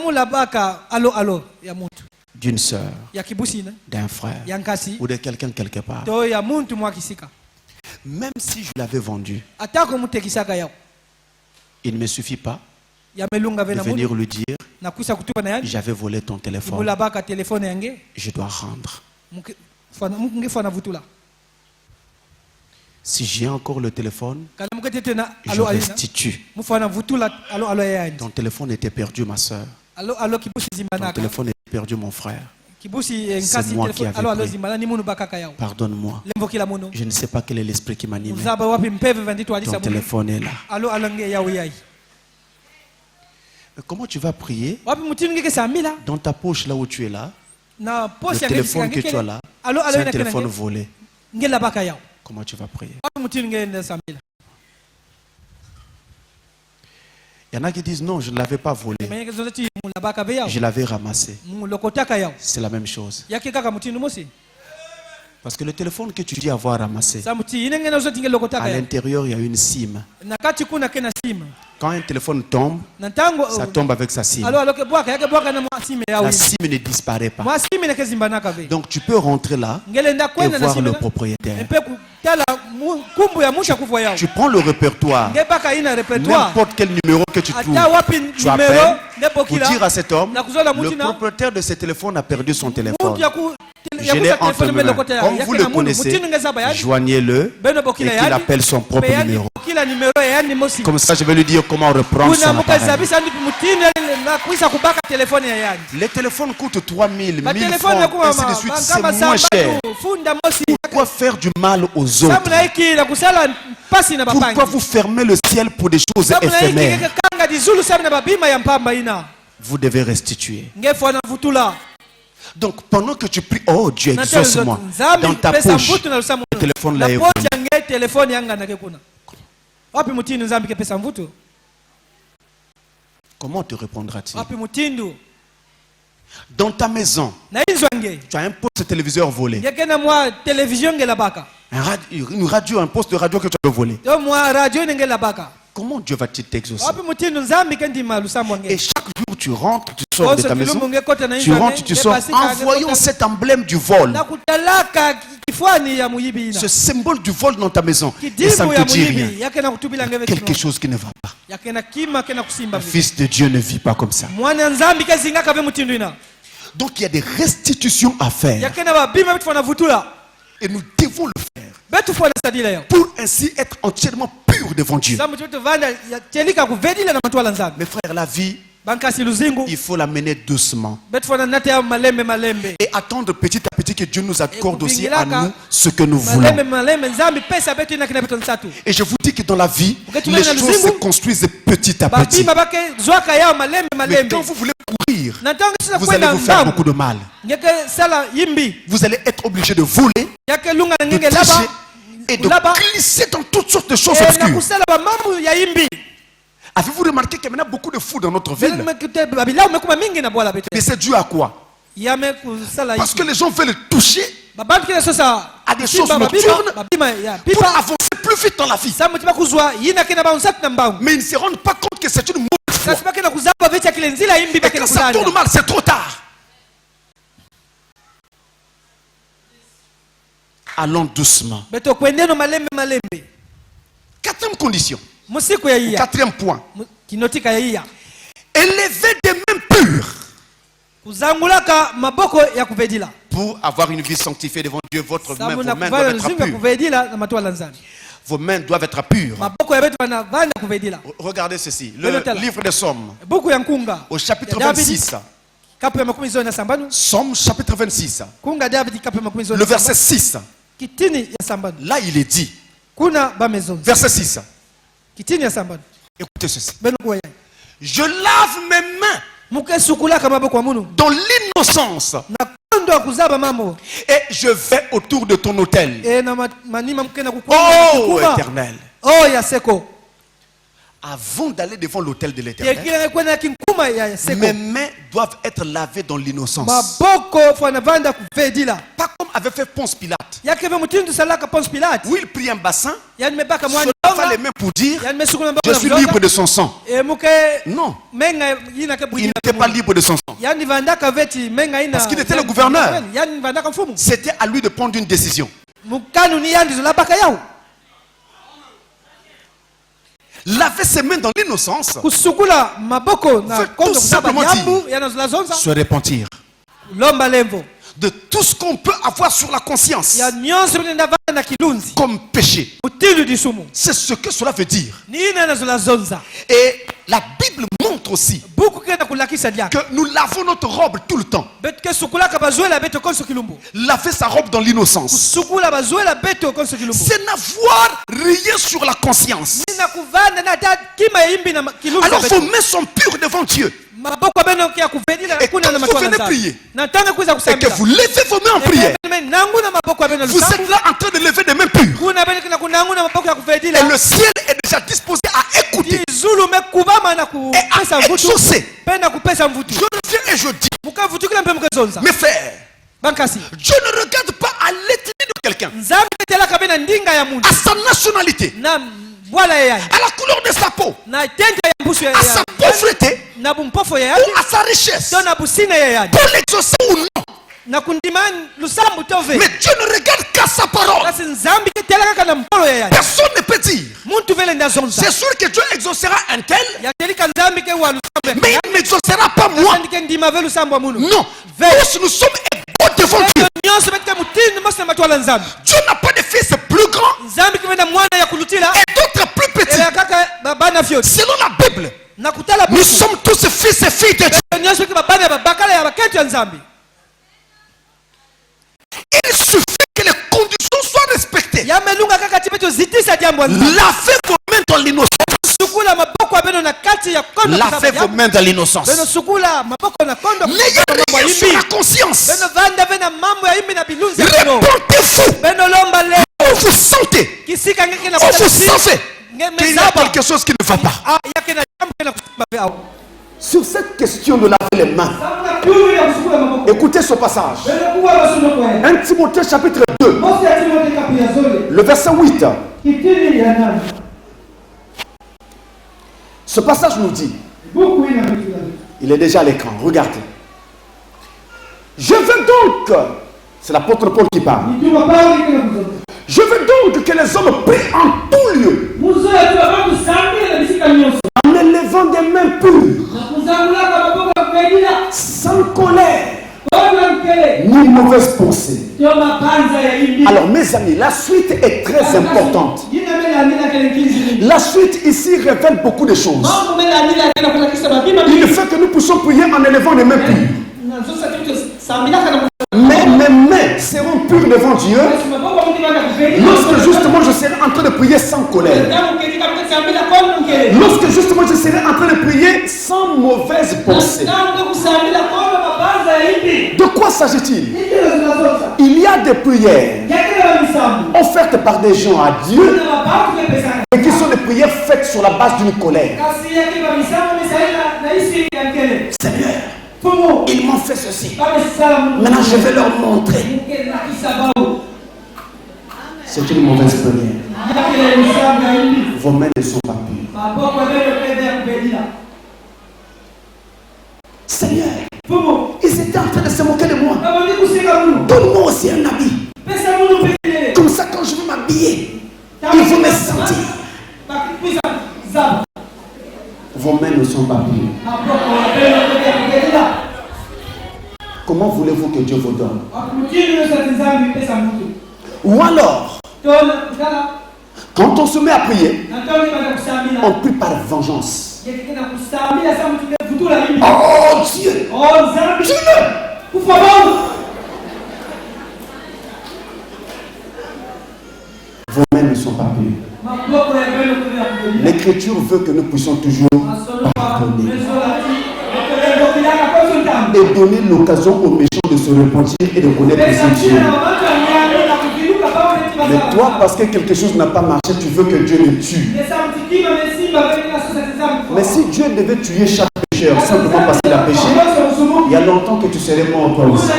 Speaker 1: d'une sœur, d'un frère ou de quelqu'un quelque part, même si je l'avais vendu, il ne me suffit pas de venir lui dire j'avais volé ton téléphone, je dois rendre. Si j'ai encore le téléphone, je restitue. Ton téléphone était perdu, ma soeur. Ton téléphone était perdu, mon frère. C'est moi qui avais pris. Pardonne-moi. Je ne sais pas quel est l'esprit qui m'anime. Ton téléphone est là. Comment tu vas prier? Dans ta poche, là où tu es là, le téléphone que tu as là, c'est un téléphone volé. Comment tu vas prier? Il y en a qui disent non, je ne l'avais pas volé. Je l'avais ramassé. C'est la même chose. Parce que le téléphone que tu dis avoir ramassé, à l'intérieur, il y a une SIM. Quand un téléphone tombe, ça tombe avec sa SIM. La SIM ne disparaît pas. Donc tu peux rentrer là et voir le propriétaire. Tu prends le répertoire, n'importe quel numéro que tu trouves, tu appelles pour dire à cet homme, le propriétaire de ce téléphone a perdu son téléphone. Je l'ai entre mes mains. Comme vous le connaissez, joignez-le et qu'il appelle son propre numéro. Comme ça, je vais lui dire comment reprendre son appareil. Les téléphones coûtent 3000, 1000 francs, ainsi de suite. C'est moins cher. Pourquoi faire du mal aux autres? Pourquoi vous fermez le ciel pour des choses éphémères? Vous devez restituer. Donc pendant que tu pries, oh Dieu, exauce-moi, dans ta poche, le téléphone là est venu. Comment te répondra-t-il? Dans ta maison, tu as un poste de téléviseur volé. Une radio, un poste de radio que tu as volé. Comment Dieu va-t-il t'exaucer? Et chaque jour tu rentres, tu sors de ta maison, tu rentres, tu sors en voyant cet emblème du vol. Ce symbole du vol dans ta maison. Et ça ne te dit rien. Quelque chose qui ne va pas. Le Fils de Dieu ne vit pas comme ça. Donc il y a des restitutions à faire. Et nous devons le faire. pour ainsi être entièrement pur devant Dieu. Mes frères, la vie, il faut la mener doucement et attendre petit à petit que Dieu nous accorde aussi à nous ce que nous voulons. Et je vous dis que dans la vie, les choses se construisent petit à petit. Mais quand vous voulez courir, vous allez vous faire beaucoup de mal. Vous allez être obligé de voler, de tricher et de glisser dans toutes sortes de choses obscures. Avez-vous remarqué qu'il y a beaucoup de fous dans notre ville? Mais c'est dû à quoi? Parce que les gens veulent toucher à des choses nocturnes pour avancer plus vite dans la vie. Mais ils ne se rendent pas compte que c'est une mauvaise foi. Et quand ça tourne mal, c'est trop tard. Allons doucement. Quatrième condition. Quatrième point. Élever des mains pures. Pour avoir une vie sanctifiée devant Dieu, vos mains doivent être pures. Vos mains doivent être pures. Regardez ceci. Le livre des Psaumes. Au chapitre 26. Psaume chapitre 26. Le verset 6. Là, il est dit. Verset 6. Écoutez ceci. Je lave mes mains dans l'innocence et je vais autour de ton autel. Oh Éternel. Avant d'aller devant l'autel de l'Éternel, mes mains doivent être lavées dans l'innocence. Pas comme avait fait Ponce Pilate. Où il prit un bassin, se lava les mains pour dire je suis libre de son sang. Non, il n'était pas libre de son sang. Parce qu'il était le gouverneur. C'était à lui de prendre une décision. Laver ses mains dans l'innocence veut tout simplement dire se repentir de tout ce qu'on peut avoir sur la conscience comme péché. C'est ce que cela veut dire. Et la Bible montre aussi que nous lavons notre robe tout le temps. Laver sa robe dans l'innocence, c'est n'avoir rien sur la conscience. Alors vos mains sont pures devant Dieu. Et quand vous venez prier et que vous levez vos mains en prière, vous êtes là en train de lever des mains pures. Et le ciel est déjà disposé à écouter et à exaucer. Je reviens et je dis, mes frères, Dieu ne regarde pas à l'ethnie de quelqu'un, à sa nationalité, à la couleur de sa peau, à sa pauvreté ou à sa richesse, pour l'exaucer ou non. Mais Dieu ne regarde qu'à sa parole. Personne ne peut dire c'est sûr que Dieu exaucera un tel, mais il n'exaucera pas moi. Non, tous nous sommes égaux devant Dieu. Dieu n'a pas de fils plus grands et d'autres plus petits. Selon la Bible, nous sommes tous fils et filles de Dieu. Il suffit que les conditions soient respectées. Lavez vos mains dans l'innocence. Lavez vos mains dans l'innocence. N'ayez rien sur la conscience. Répondez-vous. Vous vous sentez. Vous savez qu'il y a quelque chose qui ne va pas. Sur cette question de laver les mains, écoutez ce passage. 1 Timothée chapitre 2, le verset 8. Ce passage nous dit, il est déjà à l'écran, regardez. Je veux donc, c'est l'apôtre Paul qui parle. Je veux donc que les hommes prient en tout lieu, en élevant des mains pures, sans colère, ni mauvaise pensée. Alors mes amis, la suite est très importante. La suite ici révèle beaucoup de choses. Il fait que nous puissions prier en élevant les mains pures. Mais mes mains seront pures devant Dieu lorsque justement je serai en train de prier sans colère. Lorsque justement je serai en train de prier sans mauvaise pensée. De quoi s'agit-il? Il y a des prières offertes par des gens à Dieu et qui sont des prières faites sur la base d'une colère. Seigneur, ils m'ont fait ceci. Maintenant je vais leur montrer. C'est une mauvaise prière. Vos mains ne sont pas pures. Seigneur, ils étaient en train de se moquer de moi. Donne-moi aussi un habit. Comme ça, quand je vais m'habiller, il faut me sentir. Vos mains ne sont pas pures. Comment voulez-vous que Dieu vous donne? Ou alors, quand on se met à prier, on prie par vengeance. Oh Dieu! Tue-le! Vos mains ne sont pas pures. L'Écriture veut que nous puissions toujours pardonner et donner l'occasion aux méchants de se repentir et de connaître Dieu. Mais toi, parce que quelque chose n'a pas marché, tu veux que Dieu le tue. Mais si Dieu devait tuer chaque pécheur simplement parce qu'il a péché, il y a longtemps que tu serais mort toi aussi.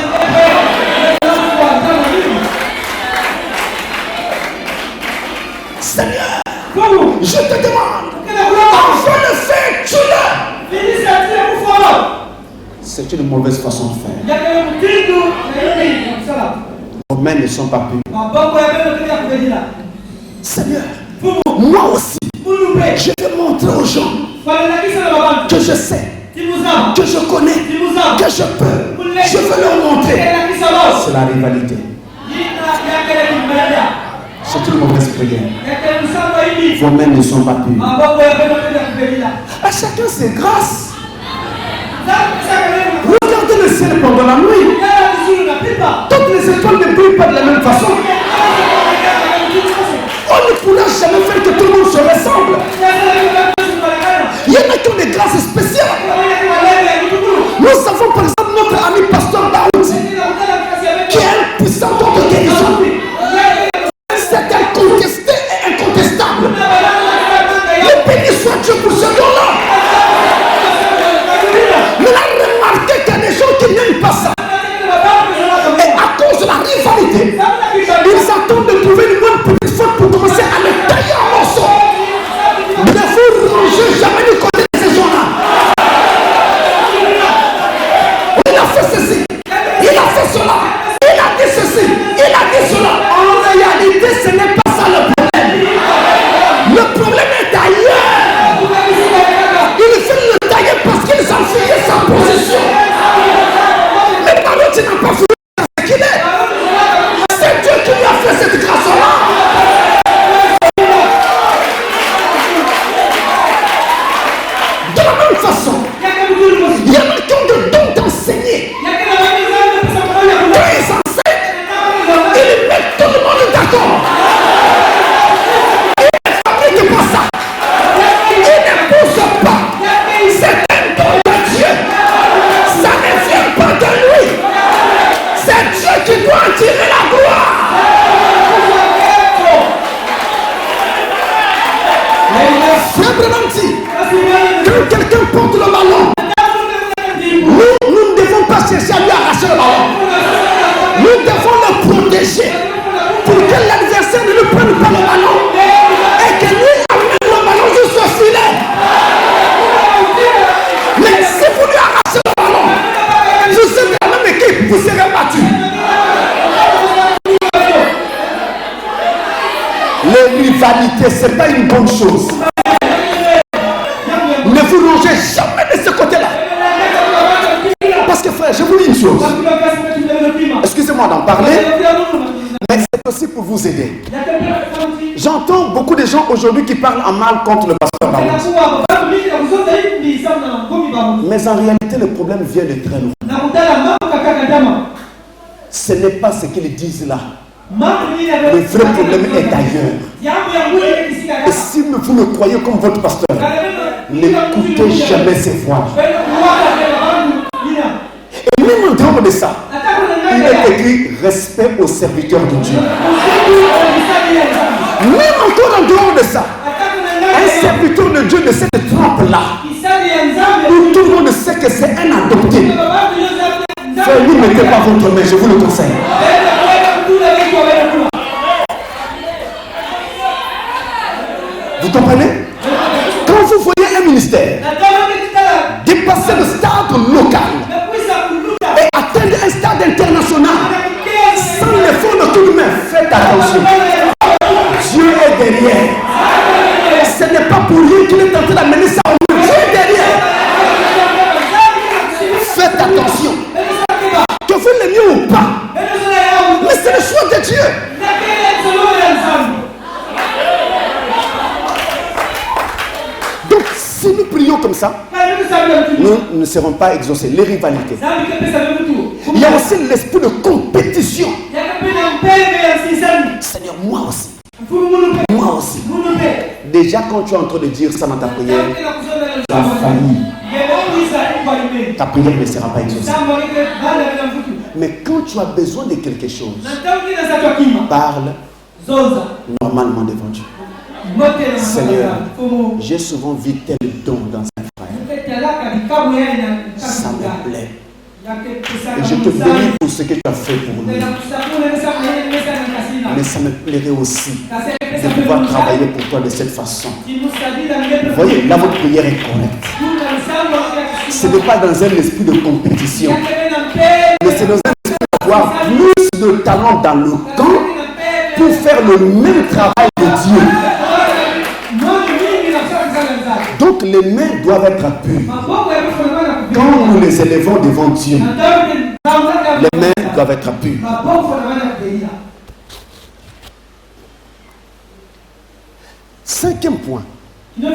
Speaker 1: Seigneur, je te demande, enfin le fait, tue-le. C'est une mauvaise façon de faire. Vos mains ne sont pas pures. Seigneur, moi aussi, je vais montrer aux gens que je sais, que je connais, que je peux. Je veux leur montrer. C'est la rivalité. C'est une mauvaise prière. Vos mains ne sont pas pures. À chacun ses grâces. Regardez le ciel pendant la nuit. Toutes les étoiles ne brillent pas de la même façon. On ne pourra jamais faire que tout le monde se ressemble. Il y en a qui ont des grâces spéciales. Nous savons par exemple notre ami pasteur Daoud, qui est un puissant homme de guérison. C'est incontesté et incontestable. Le béni soit Dieu pour ce don-là. Mais là, remarquez qu'il y a des gens qui n'aiment pas ça. Et à cause de la rivalité, ils attendent de trouver une bonne petite faute pour commencer à le tailler en morceaux. Ne vous rangez jamais du côté de ces gens-là. Il a fait ceci, il a fait cela, il a dit ceci, il a dit cela. En réalité, ce n'est pas ça le problème. Le problème est ailleurs. Il fait le tailler parce qu'il s'en fiche sa position. Mais par contre, tu n'as pas fouillé ce qu'il est. C'est Dieu qui lui a fait cette grâce-là. De la même façon, il y en a qui ont le don d'enseigner. Quand ils enseignent, ils mettent tout le monde d'accord. Ils ne fabriquent pas ça. Ils ne poussent pas. C'est un don de Dieu. Ça ne vient pas de lui. C'est Dieu qui doit en tirer la gloire. Simplement dit, quand quelqu'un porte le ballon, nous ne devons pas chercher à lui arracher le ballon. Nous devons le protéger pour que l'adversaire ne lui prenne pas le ballon et que lui amène le ballon jusqu'au filet. Mais si vous lui arrachez le ballon, vous êtes la même équipe, vous serez battu. Les rivalités, ce n'est pas une bonne chose. Ne vous rangez jamais de ce côté-là. Parce que frère, je vous dis une chose. Excusez-moi d'en parler. Mais c'est aussi pour vous aider. J'entends beaucoup de gens aujourd'hui qui parlent en mal contre le pasteur Barouz. Mais en réalité, le problème vient de très loin. Ce n'est pas ce qu'ils disent là. Le vrai problème est ailleurs. Et si vous me croyez comme votre pasteur, n'écoutez jamais ses voix. Et même en dehors de ça, il est écrit respect aux serviteurs de Dieu. Même encore en dehors de ça, un serviteur de Dieu de cette trempe-là, où tout le monde sait que c'est un adopté, frère, ne mettez pas votre main, je vous le conseille. Vous comprenez? Quand vous voyez un ministère dépasser le stade local et atteindre un stade international sans l'effort de tout le monde, faites attention. Dieu est derrière. Ce n'est pas pour rien qu'il est en train d'amener ça au monde. Dieu est derrière. Faites attention. Que vous l'aimiez ou pas, mais c'est le choix de Dieu. Donc si nous prions comme ça, nous ne serons pas exaucés. Les rivalités. Il y a aussi l'esprit de compétition. Seigneur, moi aussi. Moi aussi. Déjà quand tu es en train de dire ça dans ta prière, tu as failli. Ta prière ne sera pas exaucée. Mais quand tu as besoin de quelque chose, parle normalement devant Dieu. Seigneur, j'ai souvent vu tel don dans un frère. Ça me plaît. Et je te bénis pour ce que tu as fait pour nous. Mais ça me plairait aussi de pouvoir travailler pour toi de cette façon. Vous voyez, là votre prière est correcte. Ce n'est pas dans un esprit de compétition, mais c'est dans un esprit d'avoir plus de talent dans le camp pour faire le même travail de Dieu. Donc les mains doivent être pures. Quand nous les élevons devant Dieu, les mains doivent être pures. Cinquième point. Nous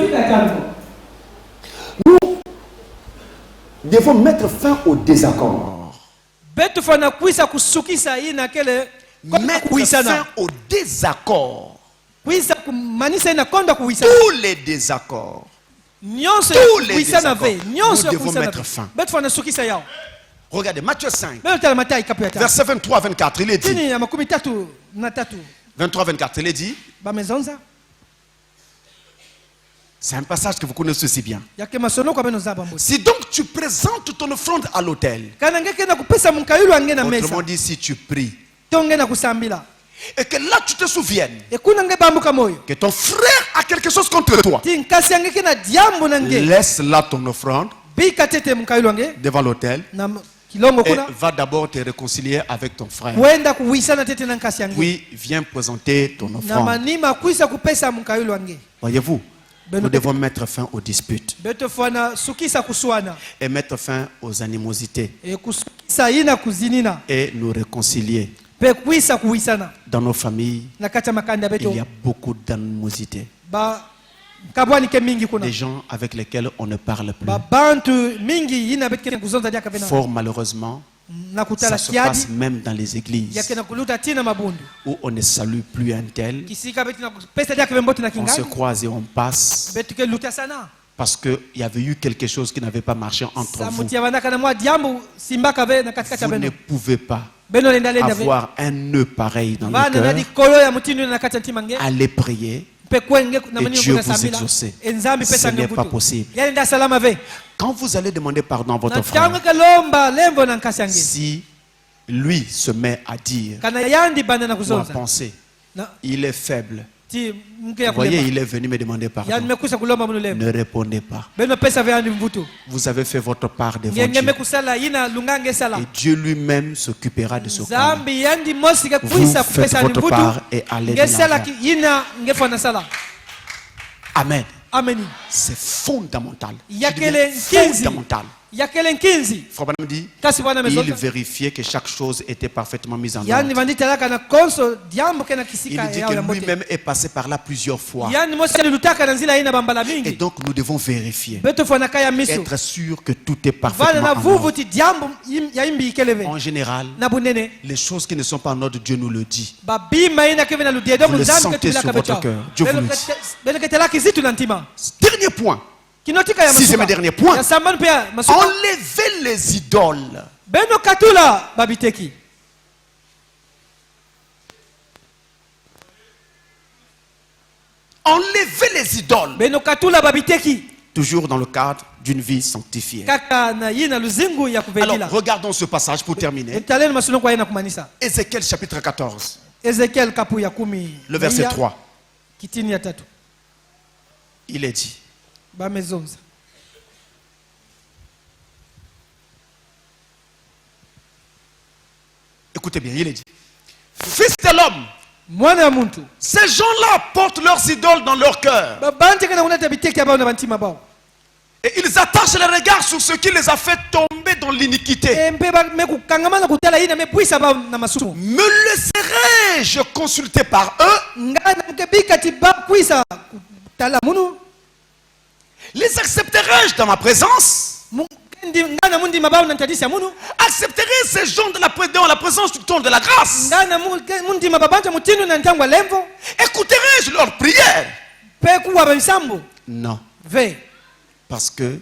Speaker 1: devons mettre fin au désaccord. Mettre fin au désaccord. Tous les désaccords. Tous les désaccords. Nous devons mettre fin. Regardez, Matthieu 5, verset 23-24, il est dit. 23-24, il est dit. C'est un passage que vous connaissez aussi bien. Si donc tu présentes ton offrande à l'autel, autrement dit, si tu pries, et que là tu te souviennes que ton frère a quelque chose contre toi, laisse là ton offrande devant l'autel et va d'abord te réconcilier avec ton frère. Puis viens présenter ton offrande. Voyez-vous, nous devons mettre fin aux disputes et mettre fin aux animosités et nous réconcilier. Dans nos familles, il y a beaucoup d'animosités. Des gens avec lesquels on ne parle plus. Fort malheureusement, ça se passe même dans les églises où on ne salue plus un tel. On se croise et on passe parce qu'il y avait eu quelque chose qui n'avait pas marché entre vous. Vous ne pouvez pas avoir un nœud pareil dans le cœur. Allez prier et Dieu vous exaucer. Ce n'est pas possible. Quand vous allez demander pardon à votre frère, si lui se met à dire ou à penser, il est faible. Vous voyez, il est venu me demander pardon. Ne répondez pas. Vous avez fait votre part devant Dieu. Et Dieu lui-même s'occupera de ce cas. Vous faites votre part et allez de l'avant. Amen. C'est fondamental. Fondamental. Frère Branham dit, il vérifiait que chaque chose était parfaitement mise en ordre. Il dit que lui-même est passé par là plusieurs fois. Et donc nous devons vérifier. Être sûr que tout est parfaitement en ordre. En général, les choses qui ne sont pas en ordre, Dieu nous le dit. Vous le sentez sur votre cœur. Dieu vous le dit. Dernier point. Sixième et dernier point. Enlevez les idoles. Enlevez les idoles. Toujours dans le cadre d'une vie sanctifiée. Alors, regardons ce passage pour terminer. Ézéchiel chapitre 14. Le verset 3. Il est dit. Écoutez bien, il est dit. Fils de l'homme, ces gens-là portent leurs idoles dans leur cœur. Et ils attachent les regards sur ce qui les a fait tomber dans l'iniquité. Me laisserai-je consulter par eux? Les accepterai-je dans ma présence? Accepterai ces gens dans la présence du trône de la grâce? Écouterai-je leurs prières? Non. Parce que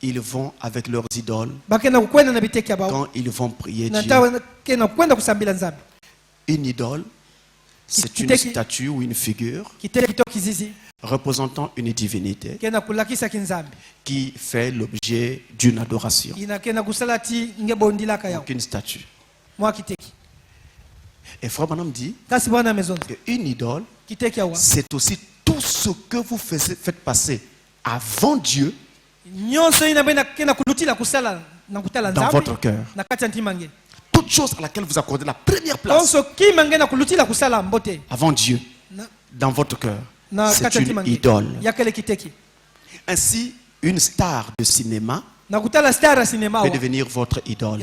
Speaker 1: ils vont avec leurs idoles quand ils vont prier Dieu. Une idole, c'est une statue ou une figure représentant une divinité qui fait l'objet d'une adoration. Donc une statue. Et Frère Branham dit qu'une idole, c'est aussi tout ce que vous faites passer avant Dieu dans votre cœur. Toute chose à laquelle vous accordez la première place avant Dieu dans votre cœur, c'est une idole. Ainsi, une star de cinéma peut devenir votre idole.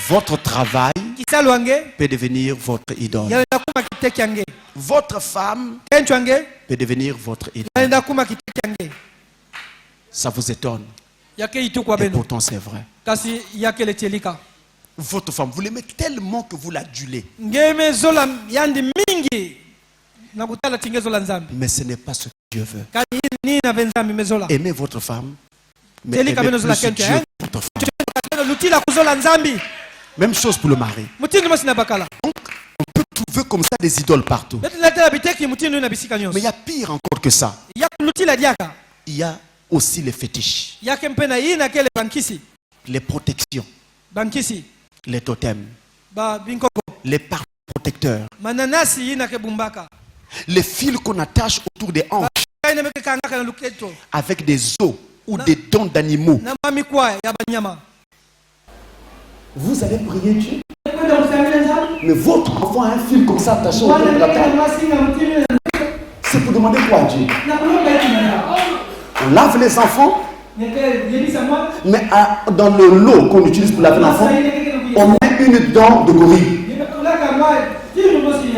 Speaker 1: Votre travail peut devenir votre idole. Votre femme peut devenir votre idole. Ça vous étonne. Et pourtant c'est vrai. Votre femme, vous l'aimez tellement que vous l'adulez. Mais ce n'est pas ce que Dieu veut. Aimez votre femme, mais aimez plus Dieu votre femme. Même chose pour le mari. Donc, on peut trouver comme ça des idoles partout. Mais il y a pire encore que ça. Il y a aussi les fétiches, les protections, les totems, les parents protecteurs, les fils qu'on attache autour des hanches avec des os ou des dents d'animaux. Vous allez prier Dieu, mais votre enfant a un fil comme ça attaché autour de la table. C'est pour demander quoi à Dieu? On lave les enfants, mais dans le lot qu'on utilise pour laver l'enfant, on met une dent de gorille.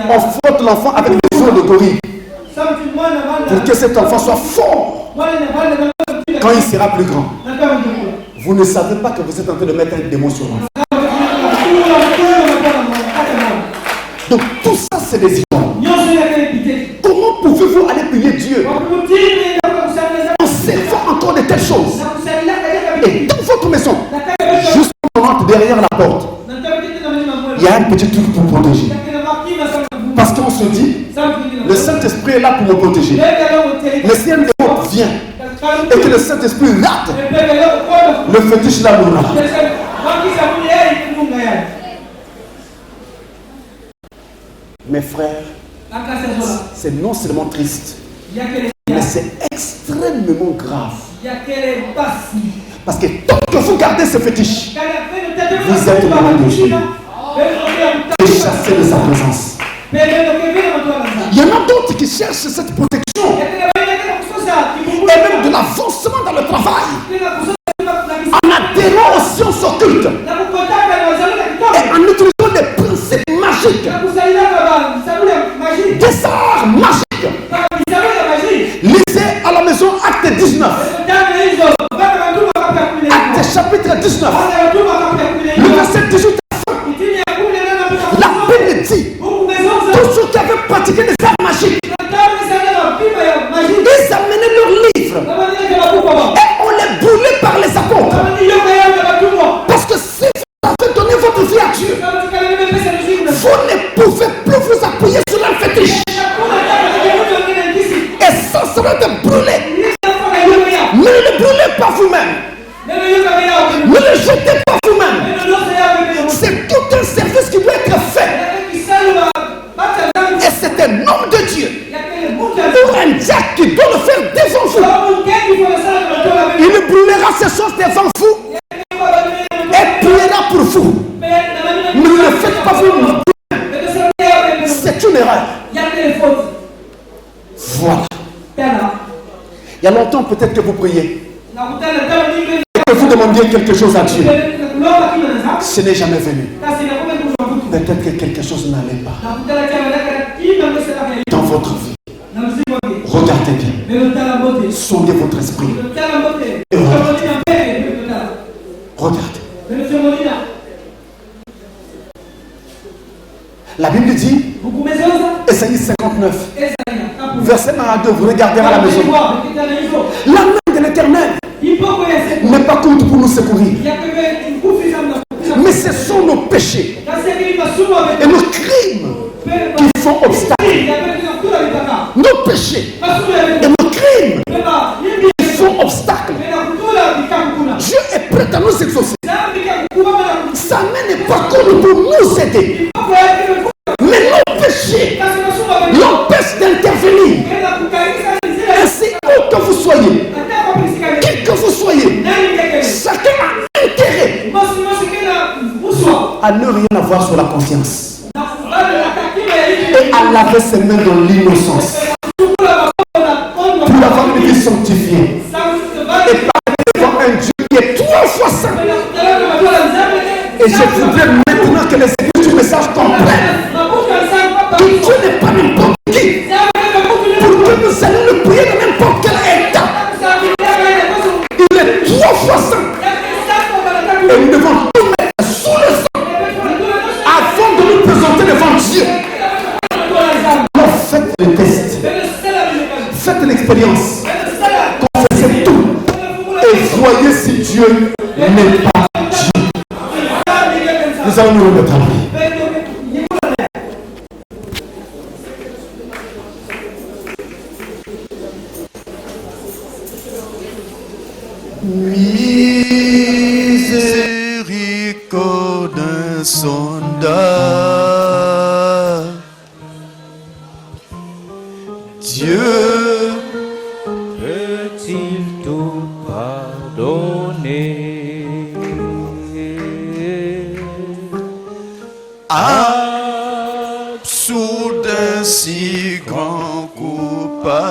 Speaker 1: On frotte l'enfant avec des os de gorille pour que cet enfant soit fort quand il sera plus grand. Vous ne savez pas que vous êtes en train de mettre un démon sur l'enfant. Donc tout ça c'est des idoles. Comment pouvez-vous aller prier Dieu en servant encore de telles choses? Et dans votre maison, juste en rentre derrière la porte, il y a un petit truc pour protéger. Parce qu'on se dit, le Saint-Esprit est là pour me protéger. Mais si un démon vient et que le Saint-Esprit rate, le fétiche là nous rate. Mes frères, c'est non seulement triste, mais c'est extrêmement grave. Parce que tant que vous gardez ce fétiche, vous êtes loin de Dieu et chassez de sa présence. Il y en a d'autres qui cherchent cette protection et même de la un homme de Dieu ou un diacre qui doit le faire devant vous. Il brûlera ces choses devant vous et priera pour vous. Ne le faites pas vous. C'est une erreur. Voilà. Il y a longtemps peut-être que vous priez et que vous demandiez quelque chose à Dieu. Ce n'est jamais venu. Peut-être que quelque chose n'allait pas dans votre vie. Regardez bien. Sondez votre esprit. Et regardez. La Bible dit, Ésaïe 59, verset 1 à 2, vous regardez à la maison. La main de l'Éternel n'est pas courte pour nous secourir, mais ce sont nos péchés et nos crimes qui font obstacle. Nos péchés et nos crimes qui font obstacle. Dieu est prêt à nous exaucer. Sa main n'est pas courte pour nous aider, mais nos péchés l'empêchent d'intervenir. Ainsi, où que vous soyez, qui que vous soyez, chacun a intérêt à ne rien avoir sur la conscience et à laver ses mains dans l'innocence pour avoir une vie sanctifiée et parler devant un Dieu qui est 3 fois saint. Et je voudrais maintenant que les églises du message comprennent que Dieu n'est pas n'importe qui pour que nous allions le prier dans n'importe quel état. Il est 3 fois saint et nous devons tout mettre sous le sang avant de nous présenter devant Dieu. Alors faites le test, faites l'expérience, confessez tout et voyez si Dieu n'est pas Dieu. Nous allons nous remettre à la vie. Miséricorde insondable, Dieu peut-il tout pardonner? Absous d'un si grand coupable,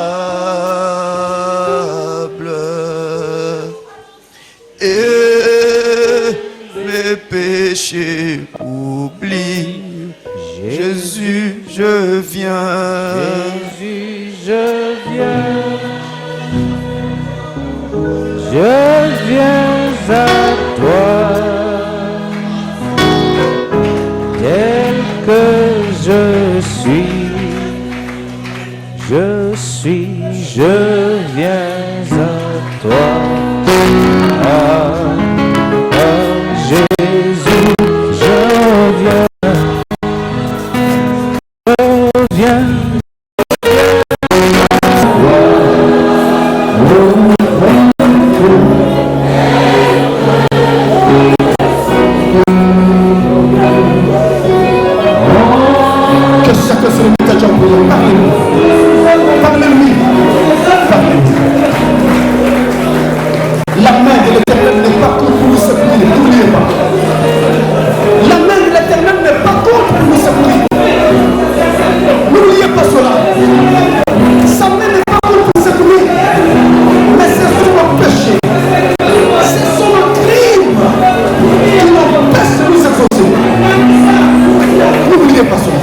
Speaker 1: et mes péchés oublient. Jésus, je viens. Jésus, je viens. Je viens à toi. Tel que je viens à toi. Jésus, je viens. Que chacun se remette à Dieu en priant. Parlez-lui. La main de l'Éternel n'est pas contre pour nous secourir. N'oubliez pas. La main de l'Éternel n'est pas contre pour nous secourir. N'oubliez pas cela. Sa main n'est pas contre pour nous secourir. Mais ce sont nos péchés. Ce sont nos crimes qui nous empêchent de nous exaucer. N'oubliez pas cela.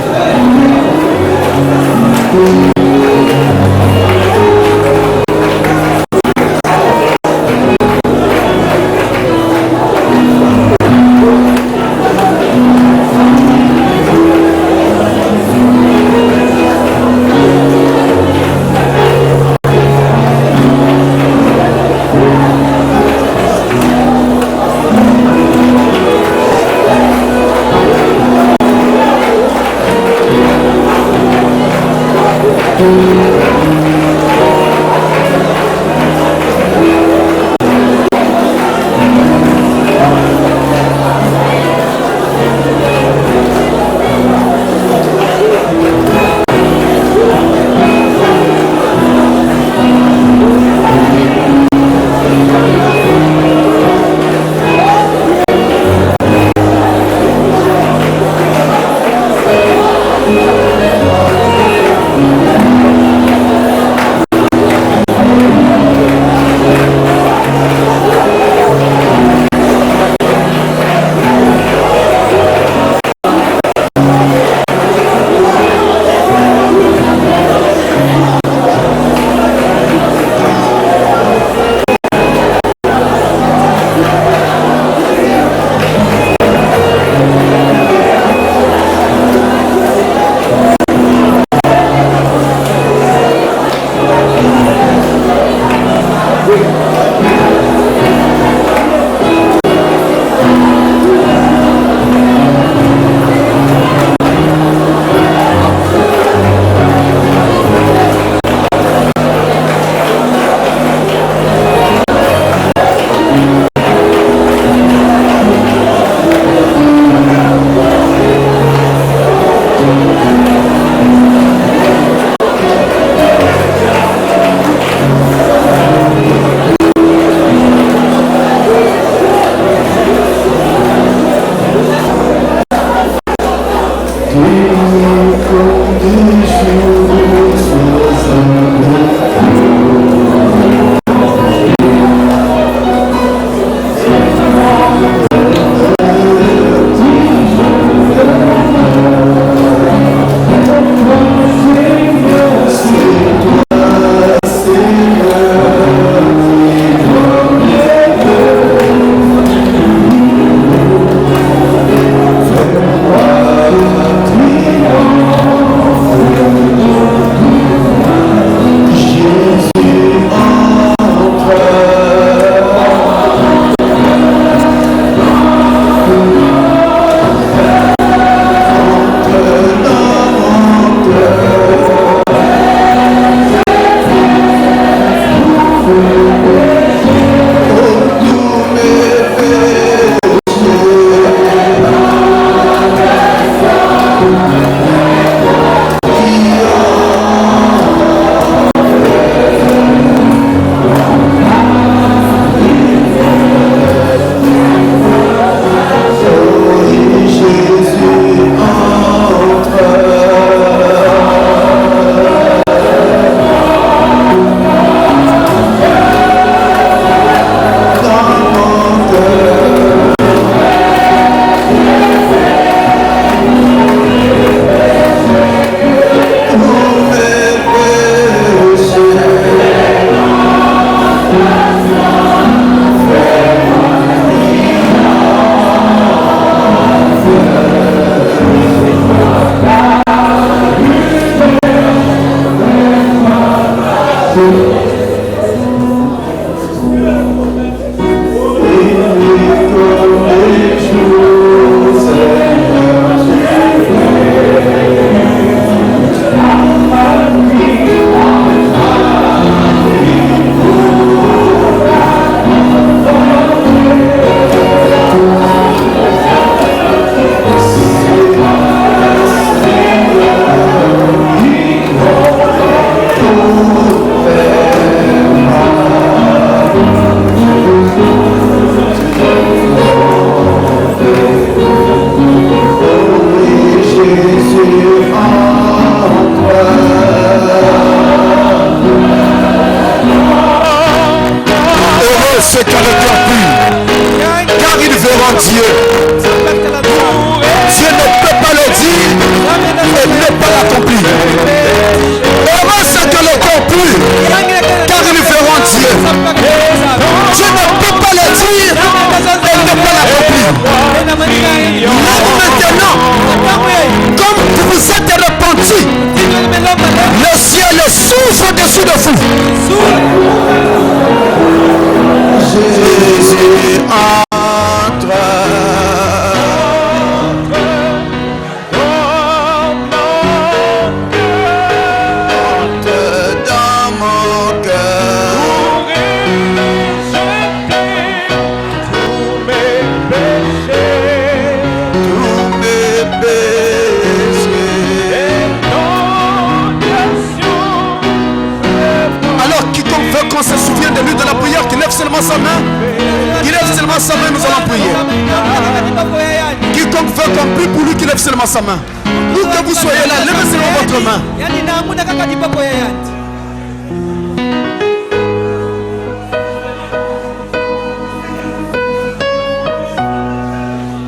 Speaker 1: Sa main. Où que vous soyez là, levez seulement votre main.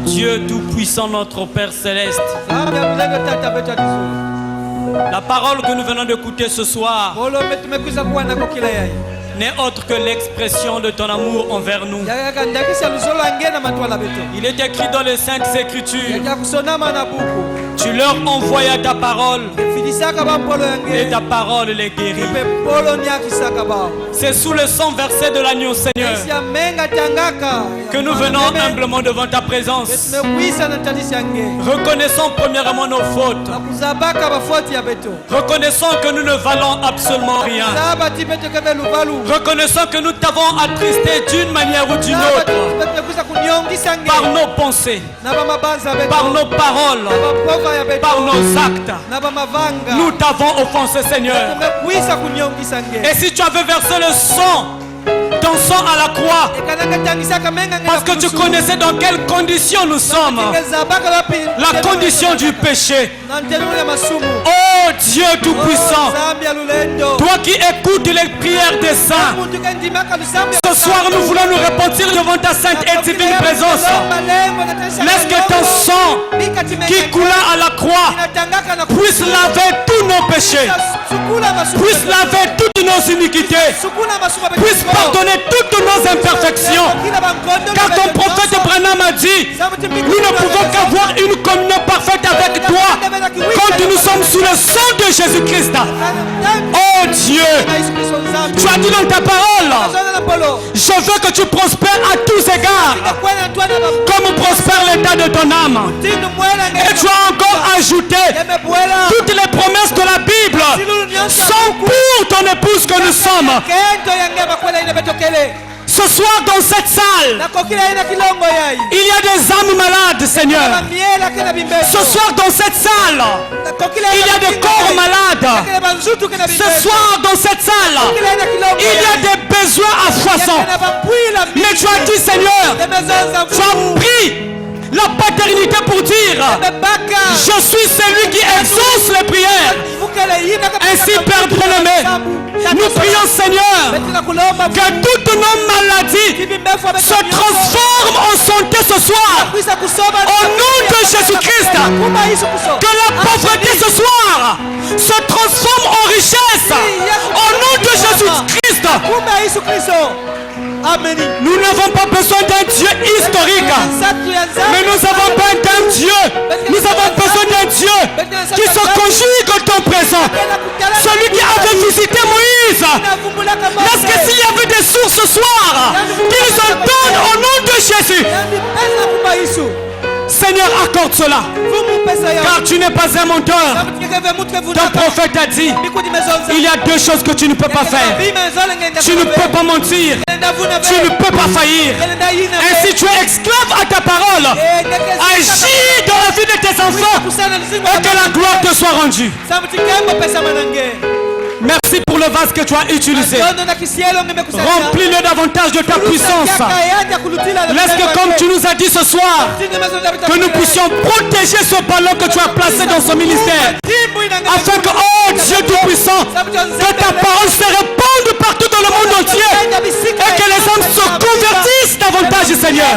Speaker 4: Dieu Tout-Puissant, notre Père Céleste, la parole que nous venons d'écouter ce soir n'est autre que l'expression de ton amour envers nous. Il est écrit dans les Saintes Écritures, tu leur envoyas ta parole et ta parole les guérit. C'est sous le sang versé de l'agneau, Seigneur, que nous venons humblement devant ta présence, reconnaissant premièrement nos fautes, reconnaissant que nous ne valons absolument rien, reconnaissant que nous t'avons attristé d'une manière ou d'une autre, par nos pensées, par nos paroles, par nos actes. Nous t'avons offensé, Seigneur. Et si tu avais versé le sang, ton sang à la croix, parce que tu connaissais dans quelles conditions nous sommes, la condition du péché. Oh Dieu Tout-Puissant, toi qui écoutes les prières des saints, ce soir nous voulons nous repentir devant ta sainte et divine présence. Laisse que ton sang qui coula à la croix puisse laver tous nos péchés, puisse laver toutes nos iniquités, puisse pardonner toutes nos imperfections. Car ton prophète Branham a dit, nous ne pouvons qu'avoir une communion parfaite avec toi quand nous sommes sous le sang de Jésus-Christ. Oh Dieu, tu as dit dans ta parole, je veux que tu prospères à tous égards, comme prospère l'état de ton âme. Et tu as encore ajouté, toutes les promesses de la Bible sont pour ton épouse que nous sommes. Ce soir dans cette salle, il y a des âmes malades, Seigneur. Ce soir dans cette salle, il y a des corps malades. Ce soir dans cette salle, il y a des besoins à foison. Mais tu as dit, Seigneur, tu as pris la paternité pour dire, je suis celui qui exauce les prières. Ainsi, Père bien-aimé, nous prions, Seigneur, que toutes nos maladies se transforment en santé ce soir. Au nom de Jésus-Christ, que la pauvreté ce soir se transforme en richesse. Au nom de Jésus-Christ. Amen. Nous n'avons pas besoin d'un Dieu historique, mais nous avons besoin d'un Dieu. Nous avons besoin d'un Dieu qui se conjugue au temps présent. Celui qui avait visité Moïse l'Église. Parce que s'il y avait des sources ce soir, qu'ils en donnent au nom de Jésus. Seigneur, accorde cela. Car tu n'es pas un menteur. Ton prophète a dit, il y a deux choses que tu ne peux pas faire. Tu ne peux pas mentir. Tu ne peux pas faillir. Ainsi tu es esclave à ta parole. Agis dans la vie de tes enfants et que la gloire te soit rendue. Merci pour le vase que tu as utilisé. Remplis-le davantage de ta puissance. Laisse que comme tu nous as dit ce soir, que nous puissions protéger ce ballon que tu as placé dans ce ministère. Afin que, oh Dieu Tout-Puissant, que ta parole se répande partout dans le monde entier. Et que les hommes se convertissent davantage, Seigneur.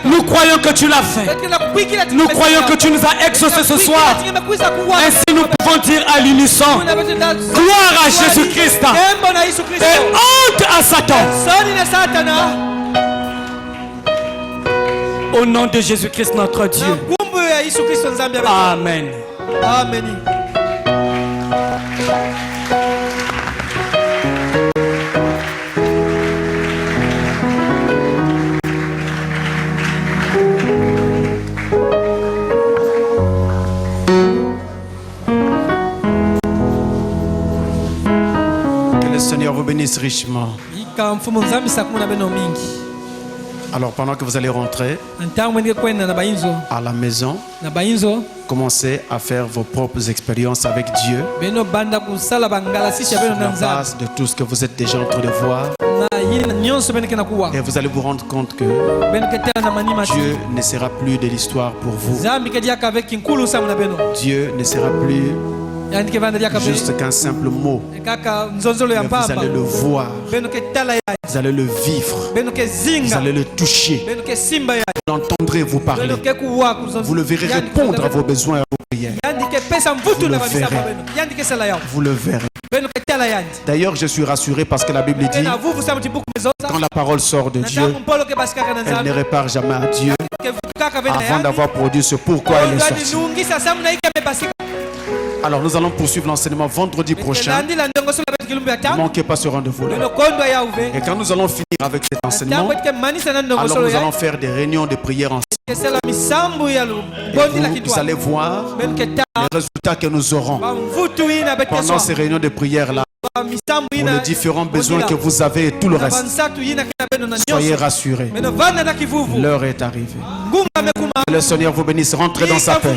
Speaker 4: Nous croyons que tu l'as fait. Nous croyons que tu nous as exaucés ce soir. Ainsi nous pouvons dire à l'unisson, gloire à Jésus-Christ et honte à Satan. Au nom de Jésus-Christ notre Dieu. Amen.
Speaker 1: Amen.
Speaker 3: Que le Seigneur vous bénisse richement. Alors pendant que vous allez rentrer à la maison, commencez à faire vos propres expériences avec Dieu sur la base de tout ce que vous êtes déjà en train de voir. Et vous allez vous rendre compte que Dieu ne sera plus de l'histoire pour vous. Dieu ne sera plus juste qu'un simple mot. Mais vous allez le voir, vous allez le vivre, vous allez le toucher, vous l'entendrez vous parler, vous le verrez répondre à vos besoins et à vos prières. Vous le verrez. D'ailleurs, je suis rassuré parce que la Bible dit, quand la parole sort de Dieu, elle ne répare jamais à Dieu avant d'avoir produit ce pourquoi elle est sortie. Alors nous allons poursuivre l'enseignement vendredi prochain. Ne manquez pas ce rendez-vous-là. Et quand nous allons finir avec cet enseignement, alors nous allons faire des réunions de prière ensemble. Vous allez voir les résultats que nous aurons pendant ces réunions de prière-là. Pour les différents besoins que vous avez et tout le reste. Soyez rassurés. L'heure est arrivée. Que le Seigneur vous bénisse. Rentrez dans sa paix.